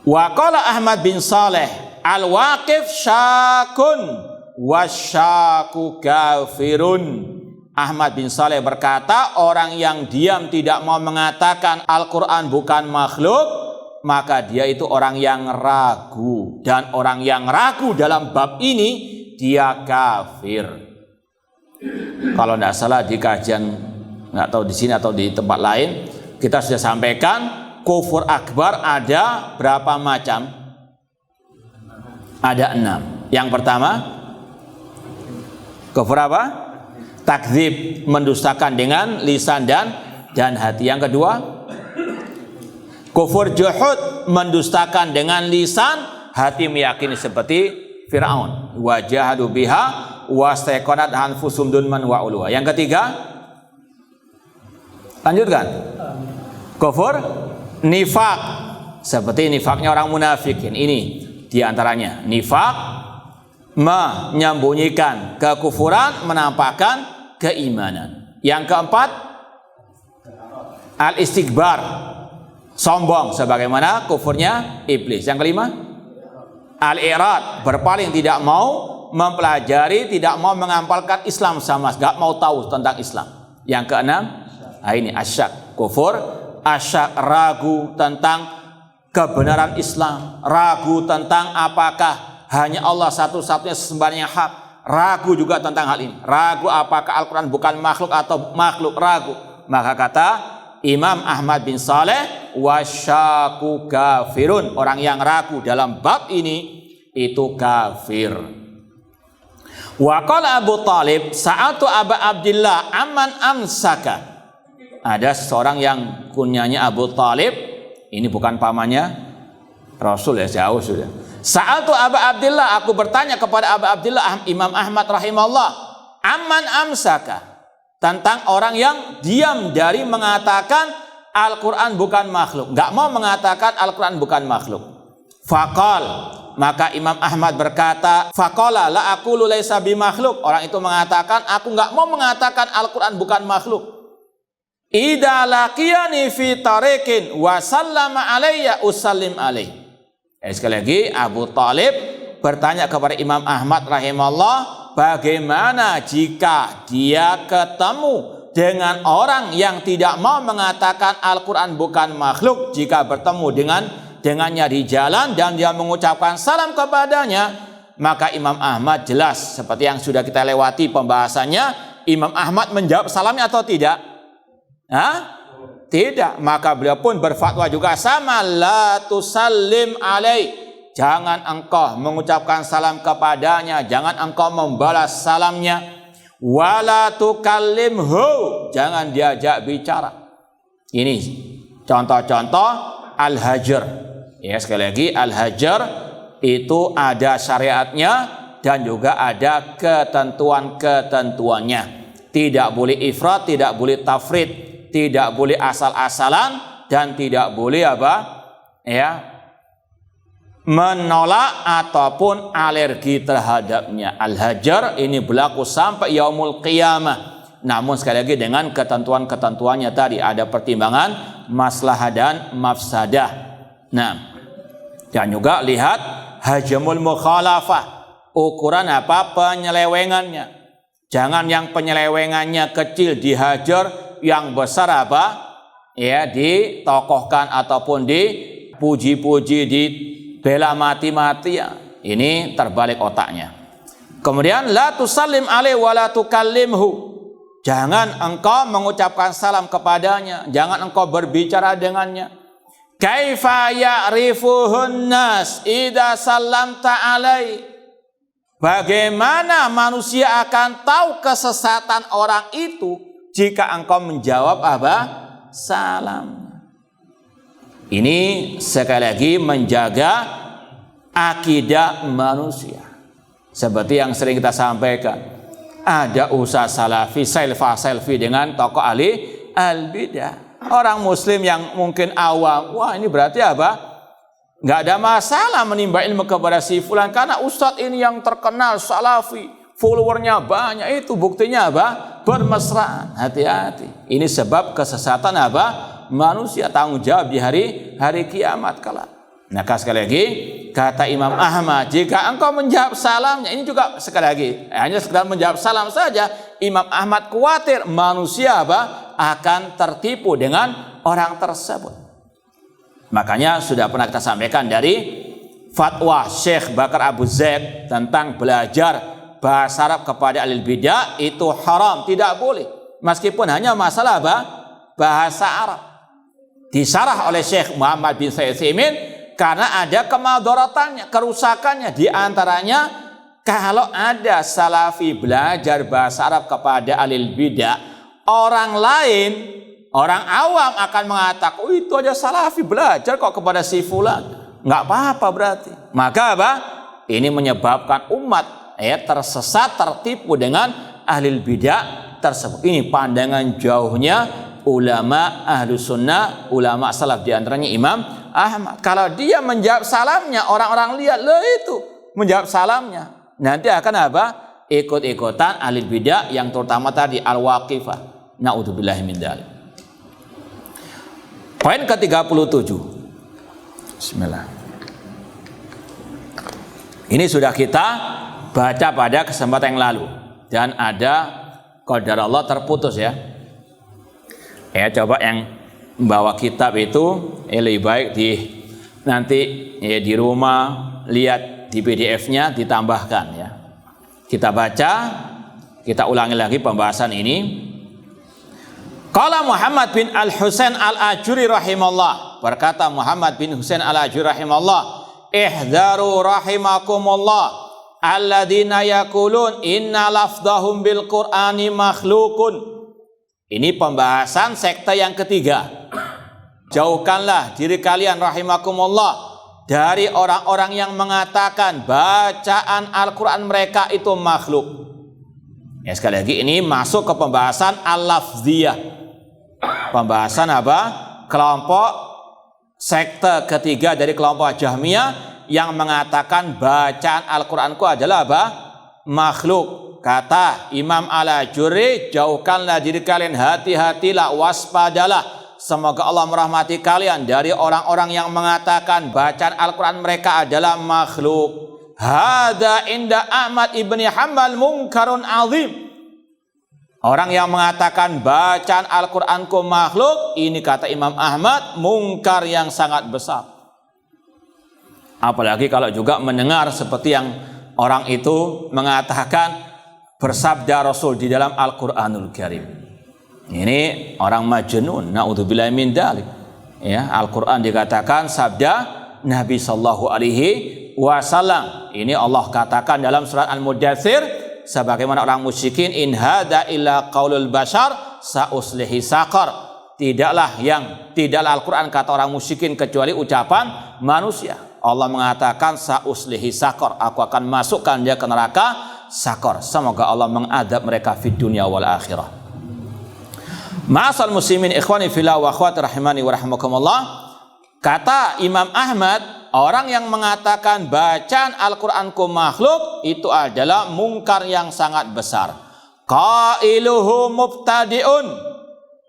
A: Wa qala Ahmad bin Saleh, al-waqif syakun wasyaku kafirun. Ahmad bin Saleh berkata, orang yang diam tidak mau mengatakan Al-Quran bukan makhluk, maka dia itu orang yang ragu. Dan orang yang ragu dalam bab ini, dia kafir. Kalau tidak salah di kajian, nggak tahu di sini atau di tempat lain, kita sudah sampaikan kufur akbar ada berapa macam? Ada 6. Yang pertama, kufur apa? Takdzib, mendustakan dengan lisan dan dan hati. Yang kedua, kufur juhud, mendustakan dengan lisan, hati meyakini seperti Fir'aun. Wa jahadu biha wastaiqanat anfusum dulman wa ulwa. Yang ketiga, lanjutkan. Kufur nifak, seperti nifaknya orang munafikin. Ini diantaranya nifak, menyembunyikan kekufuran, menampakkan keimanan. Yang keempat, al-istikbar, sombong sebagaimana kufurnya iblis. Yang kelima, al-i'rad, berpaling, tidak mau mempelajari, tidak mau mengamalkan Islam sama, nggak mau tahu tentang Islam. Yang keenam, ini asyak, kufur asyak, ragu tentang kebenaran Islam, ragu tentang apakah hanya Allah satu-satunya sesembahan yang hak, ragu juga tentang hal ini, ragu apakah Al-Quran bukan makhluk atau makhluk, ragu. Maka kata Imam Ahmad bin Saleh, wasyaku kafirun, orang yang ragu dalam bab ini itu kafir. Wa qala Abu Talib, sa'atu Aba Abdillah amman amsaka. Ada seseorang yang kunyanya Abu Talib, ini bukan pamannya Rasul ya, jauh sudah. Sa'atu Aba Abdillah, aku bertanya kepada Aba Abdillah Imam Ahmad rahimahullah, amman amsaka, tentang orang yang diam dari mengatakan Al-Quran bukan makhluk, nggak mau mengatakan Al-Quran bukan makhluk. Faqal, maka Imam Ahmad berkata, faqala la aqulu laisa bimakhluk, orang itu mengatakan aku nggak mau mengatakan Al-Quran bukan makhluk. Idza laqiyani fi tariqin wa sallama alayya usallim alaih. Sekali lagi Abu Talib bertanya kepada Imam Ahmad rahimahullah, bagaimana jika dia ketemu dengan orang yang tidak mau mengatakan Al-Quran bukan makhluk, jika bertemu dengannya di jalan dan dia mengucapkan salam kepadanya, maka Imam Ahmad jelas seperti yang sudah kita lewati pembahasannya, Imam Ahmad menjawab salamnya atau tidak? Tidak. Maka beliau pun berfatwa juga sama, la tusallim alaih, jangan engkau mengucapkan salam kepadanya, jangan engkau membalas salamnya. Wala tukallimhu, jangan diajak bicara. Ini contoh-contoh al-hajar. Ya, sekali lagi al-hajar itu ada syariatnya dan juga ada ketentuan-ketentuannya. Tidak boleh ifrat, tidak boleh tafrid, tidak boleh asal-asalan, dan tidak boleh menolak ataupun alergi terhadapnya. Al-hajar ini berlaku sampai yaumul qiyamah. Namun sekali lagi dengan ketentuan-ketentuannya tadi, ada pertimbangan maslahah dan mafsadah. Nah, dan juga lihat hajamul mukhalafah, ukuran penyelewengannya. Jangan yang penyelewengannya kecil dihajar, yang besar ditokohkan ataupun dipuji-puji, dibela mati-matian. Ini terbalik otaknya. Kemudian la tusallim alaihi wa la tukallimhu, jangan engkau mengucapkan salam kepadanya, jangan engkau berbicara dengannya. Kaifa ya'rifuhun nas idza sallamta alaihi, bagaimana manusia akan tahu kesesatan orang itu jika engkau menjawab salam. Ini sekali lagi menjaga akidah manusia. Seperti yang sering kita sampaikan, ada usaha salafi selfie dengan tokoh ahli al-bidah. Orang muslim yang mungkin awam, wah ini berarti nggak ada masalah menimba ilmu kepada si fulan, karena ustadz ini yang terkenal salafi, followernya banyak, itu buktinya bermesraan. Hati-hati, ini sebab kesesatan manusia, tanggung jawab di hari kiamat kelak. Nah, sekali lagi kata Imam Ahmad, jika engkau menjawab salamnya, ini juga sekali lagi hanya sekedar menjawab salam saja, Imam Ahmad khawatir manusia akan tertipu dengan orang tersebut. Makanya sudah pernah kita sampaikan dari fatwa Syekh Bakar Abu Zaid tentang belajar bahasa Arab kepada ahli bidah itu haram, tidak boleh, meskipun hanya masalah bahasa Arab. Disarah oleh Syekh Muhammad bin Shalih Al-Utsaimin karena ada kemadaratannya, kerusakannya. Di antaranya kalau ada salafi belajar bahasa Arab kepada ahli bidah, orang lain orang awam akan mengatakan, oh itu aja salafi, belajar kok kepada si fulan, nggak apa-apa berarti. Maka apa? Ini menyebabkan umat tersesat, tertipu dengan ahli bidah tersebut. Ini pandangan jauhnya ulama ahlu sunnah, ulama salaf, diantaranya Imam Ahmad. Kalau dia menjawab salamnya, orang-orang lihat, loh itu menjawab salamnya, nanti akan apa? Ikut-ikutan ahli bidah yang terutama tadi al-waqifah. Na'udzubillahi min dzalik. Poin ke-37. Bismillah. Ini sudah kita baca pada kesempatan yang lalu dan ada qadar Allah terputus ya. Coba yang membawa kitab itu lebih baik nanti di rumah lihat di PDF-nya ditambahkan ya. Kita baca, kita ulangi lagi pembahasan ini. Qala Muhammad bin Al-Husain Al-Ajuri rahimallah, berkata Muhammad bin Husain Al-Ajuri rahimallah, ihdaru rahimakumullah alladzina yaqulun inna lafdhahum bil Qur'ani makhluqun. Ini pembahasan sekte yang ketiga. Jauhkanlah diri kalian rahimakumullah dari orang-orang yang mengatakan bacaan Al-Quran mereka itu makhluk. Ya, sekali lagi ini masuk ke pembahasan al-lafziyah. Pembahasan apa? Kelompok sekte ketiga dari kelompok Jahmiyah yang mengatakan bacaan Al-Quranku adalah apa? Makhluk. Kata Imam Al-Ajuri, jauhkanlah diri kalian, hati-hatilah, waspadalah. Semoga Allah merahmati kalian dari orang-orang yang mengatakan bacaan Al-Quran mereka adalah makhluk. Hada inda Ahmad ibni Hanbal munkarun azim. Orang yang mengatakan bacaan Al-Quranku makhluk, ini kata Imam Ahmad, mungkar yang sangat besar. Apalagi kalau juga mendengar seperti yang orang itu mengatakan bersabda Rasul di dalam Al-Quranul Karim. Ini orang majnun, na'udzubillahi min dzalik. Ya, Al-Qur'an dikatakan sabda Nabi sallallahu alaihi wasallam. Ini Allah katakan dalam surat Al-Mudatsir, sebagaimana orang musyrikin, in hada illa qaulul bashar sauslihi saqar. Tidaklah Al-Qur'an kata orang musyrikin kecuali ucapan manusia. Allah mengatakan sauslihi saqar, aku akan masukkan dia ke neraka saqar. Semoga Allah mengadab mereka fid dunya wal akhirah. Ma'asal muslimin ikhwani fillah wa akhwati rahimani wa rahimakumullah. Kata Imam Ahmad, orang yang mengatakan bacaan Al-Qur'anku makhluk itu adalah mungkar yang sangat besar. Qailuhu mubtadi'un,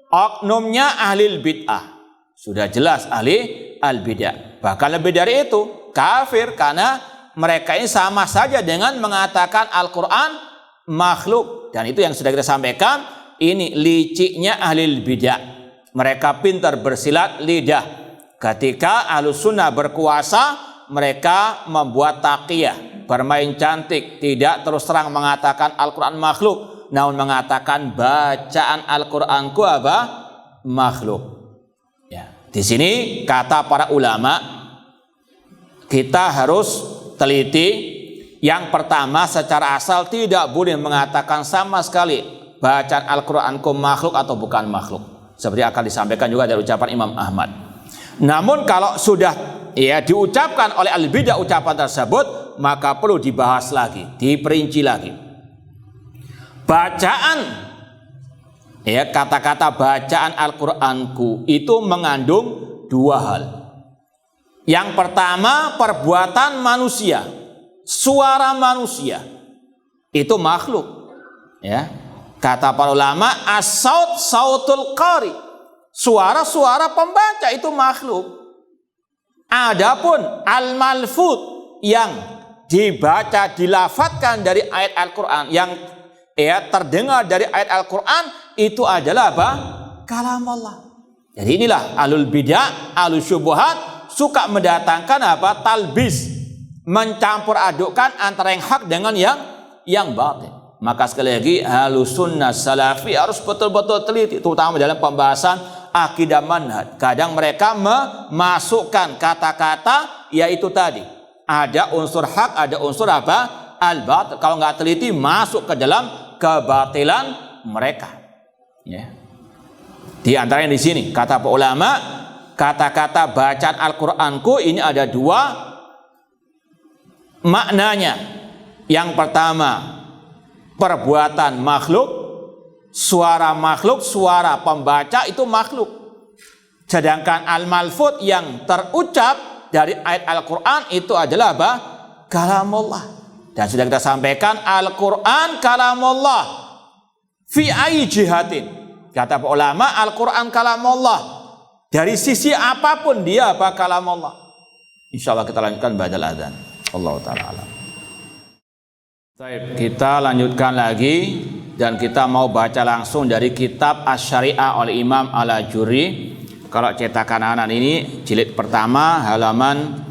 A: oknumnya ahli bid'ah. Sudah jelas ahli al-bid'ah. Bahkan lebih dari itu, kafir, karena mereka ini sama saja dengan mengatakan Al-Qur'an makhluk. Dan itu yang sudah kita sampaikan. Ini liciknya ahli bidah. Mereka pintar bersilat lidah. Ketika Ahlus Sunnah berkuasa, mereka membuat taqiyah, bermain cantik, tidak terus terang mengatakan Al-Quran makhluk, namun mengatakan bacaan Al-Quranku apa? Makhluk. Ya. Di sini kata para ulama, kita harus teliti. Yang pertama, secara asal tidak boleh mengatakan sama sekali bacaan Al-Quranku makhluk atau bukan makhluk, seperti akan disampaikan juga dari ucapan Imam Ahmad. Namun kalau sudah diucapkan oleh al-bidah ucapan tersebut, maka perlu dibahas lagi, diperinci lagi. Bacaan kata-kata bacaan Al-Quranku itu mengandung dua hal. Yang pertama, perbuatan manusia, suara manusia itu makhluk. Ya. Kata para ulama, as-saut sautul qari, suara-suara pembaca itu makhluk. Adapun al-malfud yang dibaca, dilafadzkan dari ayat Al-Quran, yang terdengar dari ayat Al-Quran, itu adalah apa? Kalam Allah. Jadi inilah ahlul bidah, ahlul syubhat suka mendatangkan apa? Talbis, mencampur adukkan antara yang hak dengan yang batil. Maka sekali lagi Ahlus Sunnah Salafi harus betul-betul teliti, terutama dalam pembahasan akidah manhaj. Kadang mereka memasukkan kata-kata yaitu tadi, ada unsur hak, ada unsur apa? Al-batil. Kalau nggak teliti masuk ke dalam kebatilan mereka. Ya. Di antaranya di sini kata para ulama, kata-kata bacaan Al-Qur'anku ini ada dua maknanya. Yang pertama, perbuatan makhluk, suara pembaca itu makhluk. Sedangkan al-malfuz yang terucap dari ayat Al-Qur'an itu adalah apa? Kalamullah. Dan sudah kita sampaikan Al-Qur'an kalamullah fi ayyi jihatin. Kata ulama, Al-Quran kalamullah. Dari sisi apapun dia apa kalamullah. Insyaallah kita lanjutkan ba'dal adzan. Allah taala alam. Baik, kita lanjutkan lagi dan kita mau baca langsung dari kitab Asy-Syari'ah oleh Imam Al-Ajurri. Kalau cetakan anak ini jilid pertama halaman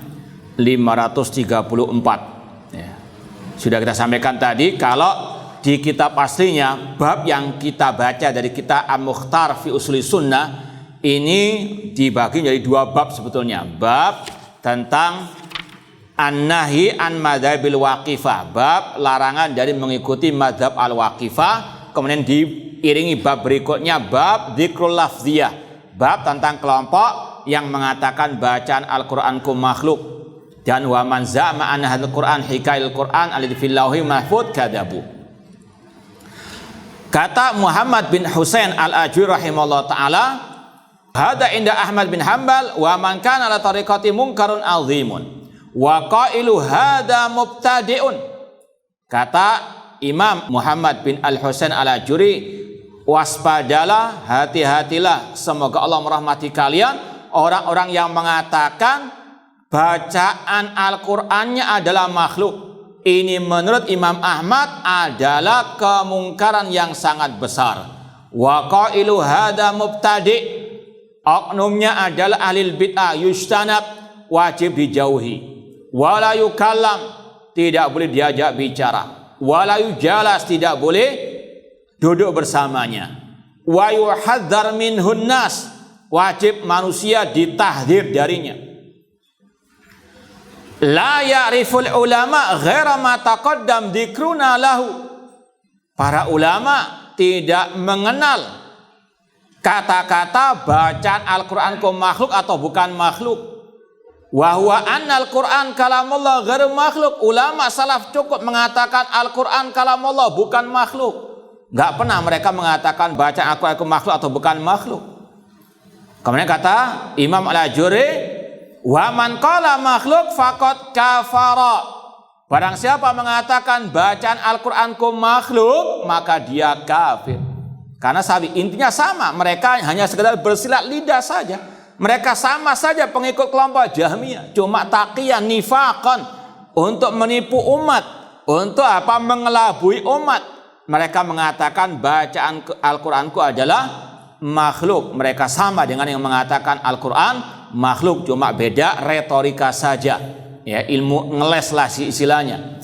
A: 534. Ya. Sudah kita sampaikan tadi kalau di kitab aslinya, bab yang kita baca dari kitab Al-Mukhtar fi Usuli Sunnah ini dibagi menjadi dua bab sebetulnya. Bab tentang an-nahi an madhabil waqifah, bab larangan dari mengikuti madhab al-waqifah. Kemudian diiringi bab berikutnya, bab dzikrul lafziyah, bab tentang kelompok yang mengatakan bacaan Al-Qur'anku makhluk. Dan wa man za'ama anna al-Qur'an hikayatul Qur'an alladzi fil lauhil mahfuz kadzabu. Kata Muhammad bin Husain Al-Ajuri rahimahullah ta'ala, hada inda Ahmad bin Hanbal wa man kana ala tariqati munkarun azimun wa qailu hada mubtadi'un. Kata Imam Muhammad bin Al-Husain Al-Ajuri, waspadalah, hati-hatilah, semoga Allah merahmati kalian, orang-orang yang mengatakan bacaan Al-Qur'annya adalah makhluk. Ini menurut Imam Ahmad adalah kemungkaran yang sangat besar. Wa qailu hada mubtadi', oknumnya adalah ahlil bid'ah, yustanab, wajib dijauhi. Wala yukallam, tidak boleh diajak bicara. Wala yujalas, tidak boleh duduk bersamanya. Wa yuhadzar minhun nas, wajib manusia ditahdzir darinya. La ya'riful ulama ghaira ma taqaddam dzikruna lahu. Para ulama tidak mengenal kata-kata bacaan Al-Qur'anku makhluk atau bukan makhluk. Wa huwa anna al-Qur'an kalamullah ghairu makhluk. Ulama salaf cukup mengatakan Al-Qur'an kalamullah bukan makhluk. Enggak pernah mereka mengatakan bacaan Al-Qur'anku makhluk atau bukan makhluk. Kemudian kata Imam Al-Ajuri, wa man qala makhluk faqad kafara. Barang siapa mengatakan bacaan Al-Qur'anku makhluk, maka dia kafir. Karena intinya sama, mereka hanya sekedar bersilat lidah saja. Mereka sama saja pengikut kelompok Jahmiyah, cuma taqiyan nifaqan, untuk menipu umat, untuk apa? Mengelabui umat. Mereka mengatakan bacaan Al-Qur'anku adalah makhluk. Mereka sama dengan yang mengatakan Al-Qur'an makhluk, cuma beda retorika saja, ya, ilmu ngeles lah istilahnya.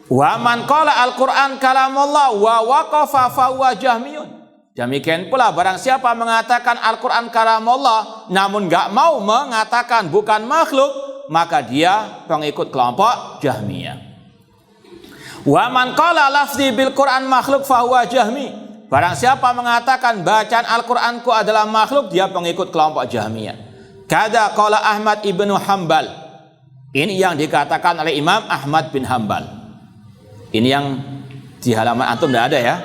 A: Wa man qala al-Qur'an kalamullah wa waqafa fa huwa jahmiyun. Demikian pula barang siapa mengatakan Al-Qur'an kalamullah namun enggak mau mengatakan bukan makhluk, maka dia pengikut kelompok Jahmiyah. Wa man qala lafzi bil Qur'an makhluk fa huwa jahmi. Barang siapa mengatakan bacaan Al-Qur'anku adalah makhluk, dia pengikut kelompok Jahmiyah. Kada qala Ahmad ibnu Hanbal. Ini yang dikatakan oleh Imam Ahmad bin Hanbal. Ini yang di halaman antum tidak ada ya.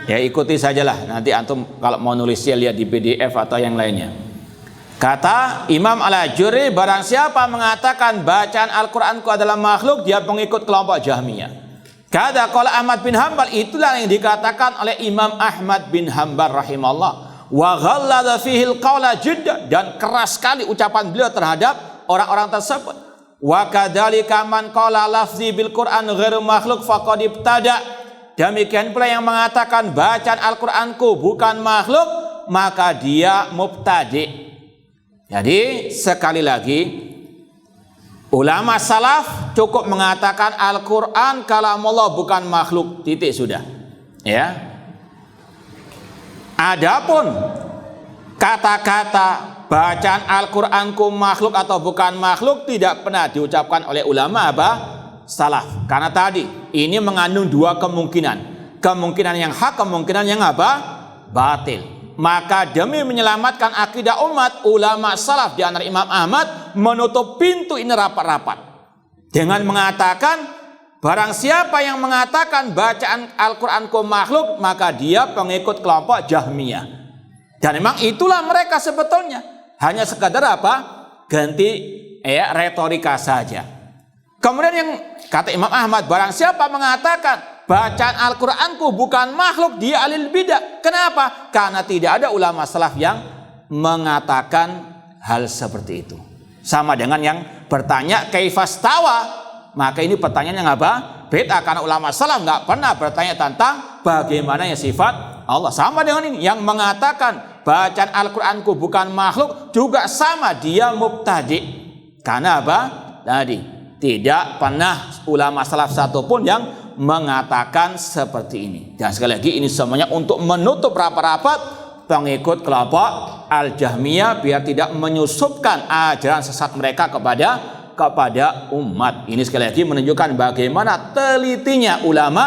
A: Ya ikuti sajalah. Nanti antum kalau mau nulisnya lihat di PDF atau yang lainnya. Kata Imam Al-Ajuri, barang siapa mengatakan bacaan Al-Qur'anku adalah makhluk, dia pengikut kelompok Jahmiyah. Kada qala Ahmad bin Hanbal, itulah yang dikatakan oleh Imam Ahmad bin Hanbal rahimahullah. Wa ghallada fihi al-qawla jiddan, dan keras sekali ucapan beliau terhadap orang-orang tersebut. Wa kadzalika man qala lafzi bil Qur'an ghairu makhluk faqad ibtada. Demikian pula yang mengatakan bacaan Al-Qur'anku bukan makhluk, maka dia mubtadi'. Jadi sekali lagi, ulama salaf cukup mengatakan Al-Qur'an kalamullah bukan makhluk, titik sudah. Ya. Adapun kata-kata bacaan Al-Qur'anku makhluk atau bukan makhluk tidak pernah diucapkan oleh ulama apa? Salaf. Karena tadi ini mengandung dua kemungkinan. Kemungkinan yang hak, kemungkinan yang apa? Batil. Maka demi menyelamatkan akidah umat, ulama salaf di antara Imam Ahmad menutup pintu ini rapat-rapat dengan mengatakan, barang siapa yang mengatakan bacaan Al-Quranku makhluk, maka dia pengikut kelompok Jahmiyah. Dan memang itulah mereka sebetulnya, hanya sekadar apa? Ganti retorika saja. Kemudian yang kata Imam Ahmad, barang siapa mengatakan bacaan Al-Quranku bukan makhluk, dia alil bidah. Kenapa? Karena tidak ada ulama salaf yang mengatakan hal seperti itu. Sama dengan yang bertanya kaifastawa, maka ini pertanyaan yang apa? Bid'ah, karena ulama salaf nggak pernah bertanya tentang bagaimana ya sifat Allah. Sama dengan ini, yang mengatakan bacaan Al-Quranku bukan makhluk juga sama, dia mubtadi'. Karena apa? Tadi tidak pernah ulama salaf satupun yang mengatakan seperti ini. Dan sekali lagi ini semuanya untuk menutup rapat-rapat pengikut kelompok Al-Jahmiyah biar tidak menyusupkan ajaran sesat mereka kepada umat. Ini sekali lagi menunjukkan bagaimana telitinya ulama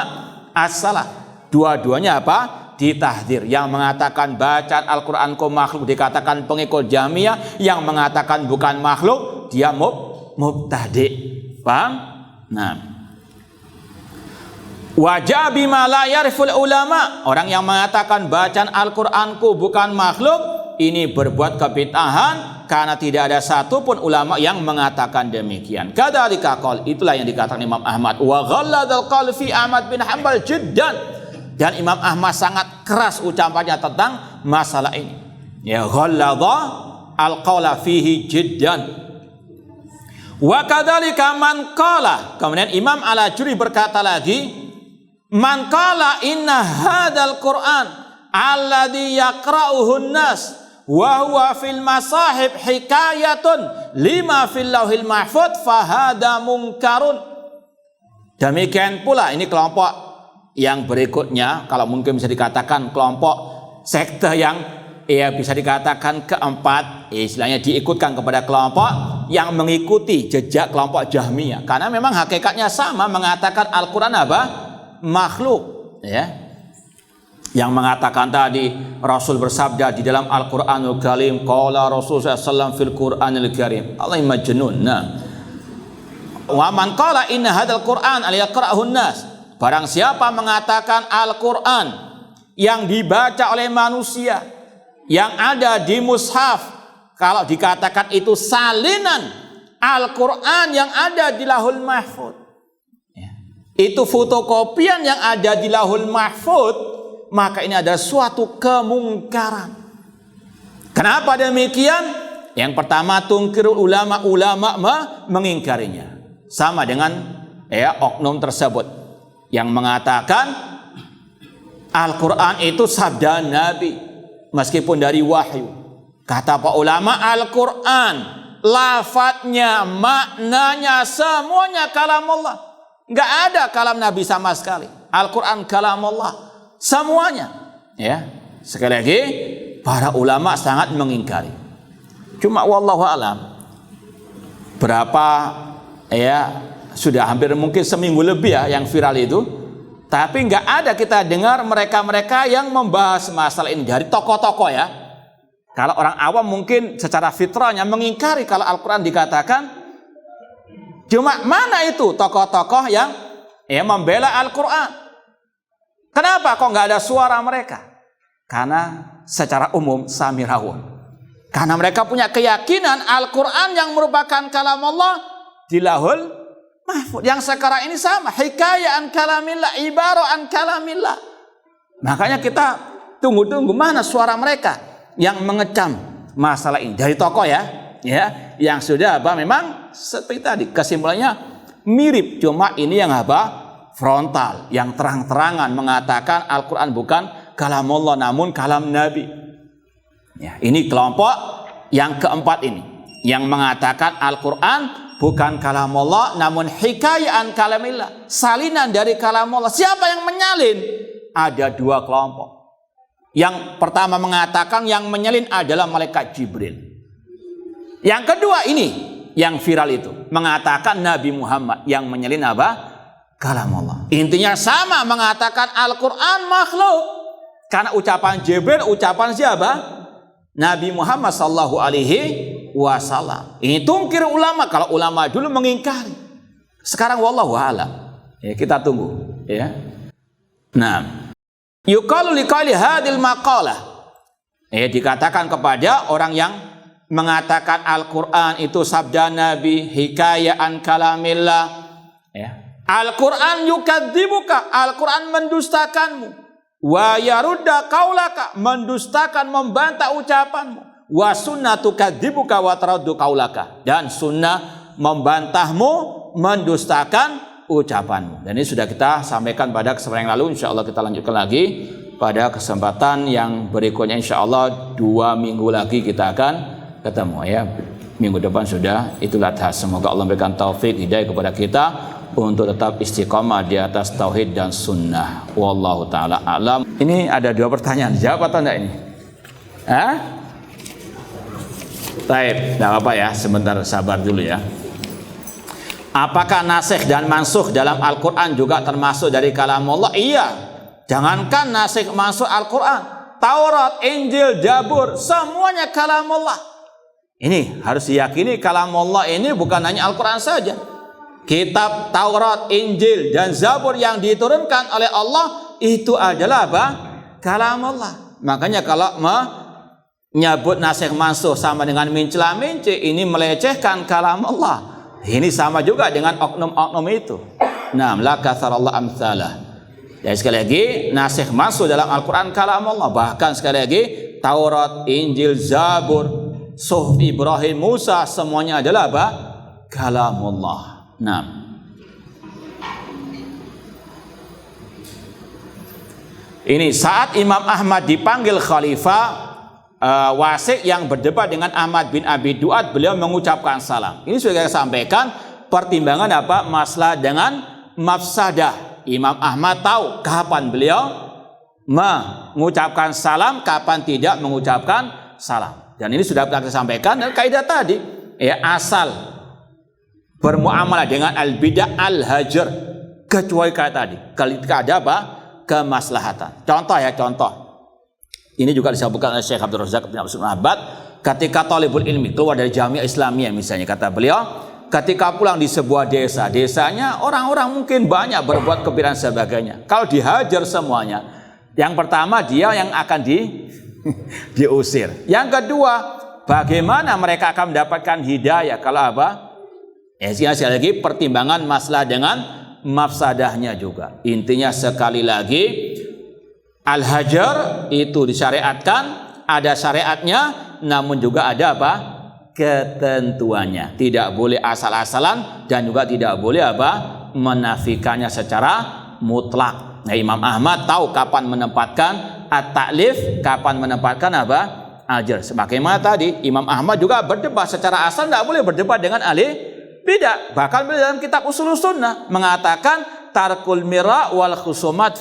A: as-salaf. Dua-duanya apa? Ditahdir. Yang mengatakan bacaan Al-Quranku makhluk dikatakan pengikut Jahmiyah, yang mengatakan bukan makhluk dia mubtadi'. Paham? Nah, wajah bima la yariful ulama, orang yang mengatakan bacaan Al-Quranku bukan makhluk, ini berbuat kebid'ahan karena tidak ada satupun ulama yang mengatakan demikian. Kadzalika qol, itulah yang dikatakan Imam Ahmad. Wa ghalladal qaul fi Ahmad bin Hanbal jiddan, dan Imam Ahmad sangat keras ucapannya tentang masalah ini. Ya, ghalladha al-qaula fihi jiddan. Wa kadzalika man qala, kemudian Imam Al-Ajuri berkata lagi, man qala inna hadzal Qur'an alladhi yaqra'uhu an-nas wa huwa fil masahib hikayatun lima fil lauhil mahfuz fa hadza munkarun. Demikian pula ini kelompok yang berikutnya, kalau mungkin bisa dikatakan kelompok sekte yang bisa dikatakan keempat, istilahnya diikutkan kepada kelompok yang mengikuti jejak kelompok Jahmiyah. Karena memang hakikatnya sama, mengatakan Al-Quran apa? Makhluk, ya. Yang mengatakan tadi Rasul bersabda di dalam Al-Quranul Karim, qala Rasul sallallahu fil Quranil Karim, Allah majnun. Nah, wa man qala inna hadzal Qur'an al-yaqra'uhu an-nas, barang siapa mengatakan Al-Quran yang dibaca oleh manusia, yang ada di mushaf, kalau dikatakan itu salinan Al-Quran yang ada di Lauhul Mahfuz, itu fotokopian yang ada di Lauhul Mahfuz, maka ini adalah suatu kemungkaran. Kenapa demikian? Yang pertama, tungkirul ulama mengingkarinya. Sama dengan oknum tersebut yang mengatakan Al-Quran itu sabda Nabi meskipun dari wahyu. Kata pak ulama, Al-Quran lafadznya, maknanya semuanya kalam Allah. Nggak ada kalam Nabi sama sekali. Al-Quran kalam Allah semuanya. Ya, sekali lagi para ulama sangat mengingkari. Cuma wallahu alam, berapa sudah hampir mungkin seminggu lebih yang viral itu, tapi nggak ada kita dengar mereka-mereka yang membahas masalah ini dari tokoh-tokoh ya. Kalau orang awam mungkin secara fitrahnya mengingkari kalau Al-Quran dikatakan. Cuma mana itu tokoh-tokoh yang membela Al-Quran? Kenapa kok nggak ada suara mereka? Karena secara umum samirawun. Karena mereka punya keyakinan Al-Quran yang merupakan kalam Allah di Lauhul Mahfuz. Yang sekarang ini sama, hikayah an kalamillah, ibarah an kalamillah. Makanya kita tunggu-tunggu mana suara mereka yang mengecam masalah ini dari tokoh yang sudah memang seperti tadi kesimpulannya mirip, cuma ini yang frontal, yang terang-terangan mengatakan Al-Quran bukan kalam Allah namun kalam Nabi. Ini kelompok yang keempat ini yang mengatakan Al-Quran bukan kalam Allah namun hikayaan kalamillah, salinan dari kalam Allah. Siapa yang menyalin? Ada dua kelompok. Yang pertama mengatakan yang menyalin adalah malaikat Jibril. Yang kedua ini yang viral itu mengatakan Nabi Muhammad, yang menyalin kalam Allah. Intinya sama, mengatakan Al-Quran makhluk. Karena ucapan Jibril, ucapan siapa? Nabi Muhammad sallallahu alaihi wasallam. Ini tungkir ulama. Kalau ulama dulu mengingkari. Sekarang wallahu a'lam. Ya, kita tunggu, ya. Nah, yuqalu liqali hadil maqalah. Ya, dikatakan kepada orang yang mengatakan Al-Qur'an itu sabda Nabi, hikayaan kalamillah, ya. Al-Qur'an yukadzibuka, Al-Qur'an mendustakanmu. Wa yarudda qaulaka, mendustakan, membantah ucapanmu. Wa sunnatu kadzibuka wa taraddu qaulaka, dan sunnah membantahmu, mendustakan ucapanmu. Dan ini sudah kita sampaikan pada kesempatan yang lalu. Insya Allah kita lanjutkan lagi pada kesempatan yang berikutnya. Insya Allah 2 minggu lagi kita akan ketemu, ya. Minggu depan sudah Idul Adha. Semoga Allah memberikan taufik hidayah kepada kita untuk tetap istiqamah di atas tauhid dan sunnah. Wallahu ta'ala a'lam. Ini ada 2 pertanyaan, jawab atau enggak ini? Baik, enggak apa-apa ya, sebentar sabar dulu ya. Apakah nasikh dan mansukh dalam Al-Quran juga termasuk dari kalam Allah? Iya. Jangankan nasikh mansukh Al-Quran, Taurat, Injil, Zabur, semuanya kalam Allah. Ini harus diyakini, kalam Allah ini bukan hanya Al-Quran saja. Kitab Taurat, Injil, dan Zabur yang diturunkan oleh Allah itu adalah apa? Kalam Allah. Makanya kalau menyebut nasikh mansukh sama dengan mencela-menci, ini melecehkan kalam Allah. Ini sama juga dengan oknum-oknum itu. Nah, la katsarallahu amsalah. Ya, sekali lagi, nasikh mansukh dalam Al-Quran kalam Allah. Bahkan sekali lagi, Taurat, Injil, Zabur, Suhuf Ibrahim, Musa, semuanya adalah apa? Kalam Allah. Nah, ini saat Imam Ahmad dipanggil khalifah, Wasik yang berdebat dengan Ahmad bin Abi Duat, beliau mengucapkan salam. Ini sudah saya sampaikan, pertimbangan apa? Masalah dengan mafsadah. Imam Ahmad tahu kapan beliau mengucapkan salam, kapan tidak mengucapkan salam. Dan ini sudah kita sampaikan, dan kaidah tadi, ya, asal bermuamalah dengan al-bidah al-hajar, kecuali kayak tadi, ketika ada apa? Kemaslahatan. Contoh ya, contoh. Ini juga disebutkan oleh Syekh Abdul Razak bin Abdul Abbad, ketika talibul ilmi keluar dari Jamiah Islamiyah misalnya, kata beliau, ketika pulang di sebuah desa, desanya orang-orang mungkin banyak berbuat kebiran sebagainya. Kalau dihajar semuanya, yang pertama dia yang akan diusir. Yang kedua, bagaimana mereka akan mendapatkan hidayah? Kalau apa? Sekali lagi, pertimbangan masalah dengan mafsadahnya juga. Intinya sekali lagi, al-hajar itu disyariatkan, ada syariatnya, namun juga ada apa? Ketentuannya. Tidak boleh asal-asalan, dan juga tidak boleh apa? Menafikannya secara mutlak. Nah, Imam Ahmad tahu kapan menempatkan at-ta'lif, kapan menempatkan apa? Al-hajar. Sebagaimana tadi, Imam Ahmad juga berdebat secara asal, tidak boleh berdebat dengan ahli bidah. Bahkan dalam kitab Ushulus Sunnah mengatakan tarkul mira wal khusumat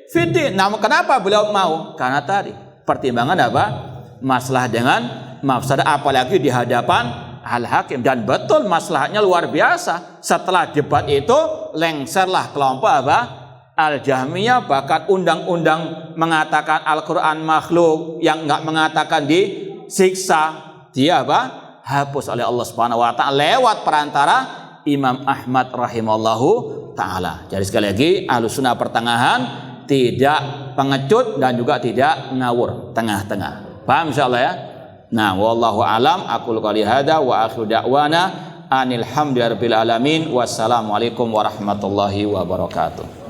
A: fiddin. Namun kenapa beliau mau? Karena tadi pertimbangan apa? Masalah dengan mafsadah, apalagi di hadapan al-hakim. Dan betul masalahnya luar biasa. Setelah debat itu lengserlah kelompok apa? Al-Jahmiyah, bahkan undang-undang mengatakan Al-Quran makhluk, yang enggak mengatakan disiksa, dia apa? Hapus oleh Allah Subhanahu wa ta'ala lewat perantara Imam Ahmad rahimallahu ta'ala. Jadi sekali lagi, Ahlussunnah pertengahan, tidak pengecut dan juga tidak ngawur, tengah-tengah. Paham insyaallah ya? Nah, wallahu alam, aqulu qouli hadza wa akhiru da'wana anil hamdulillahirabbil alamin. Wassalamualaikum warahmatullahi wabarakatuh.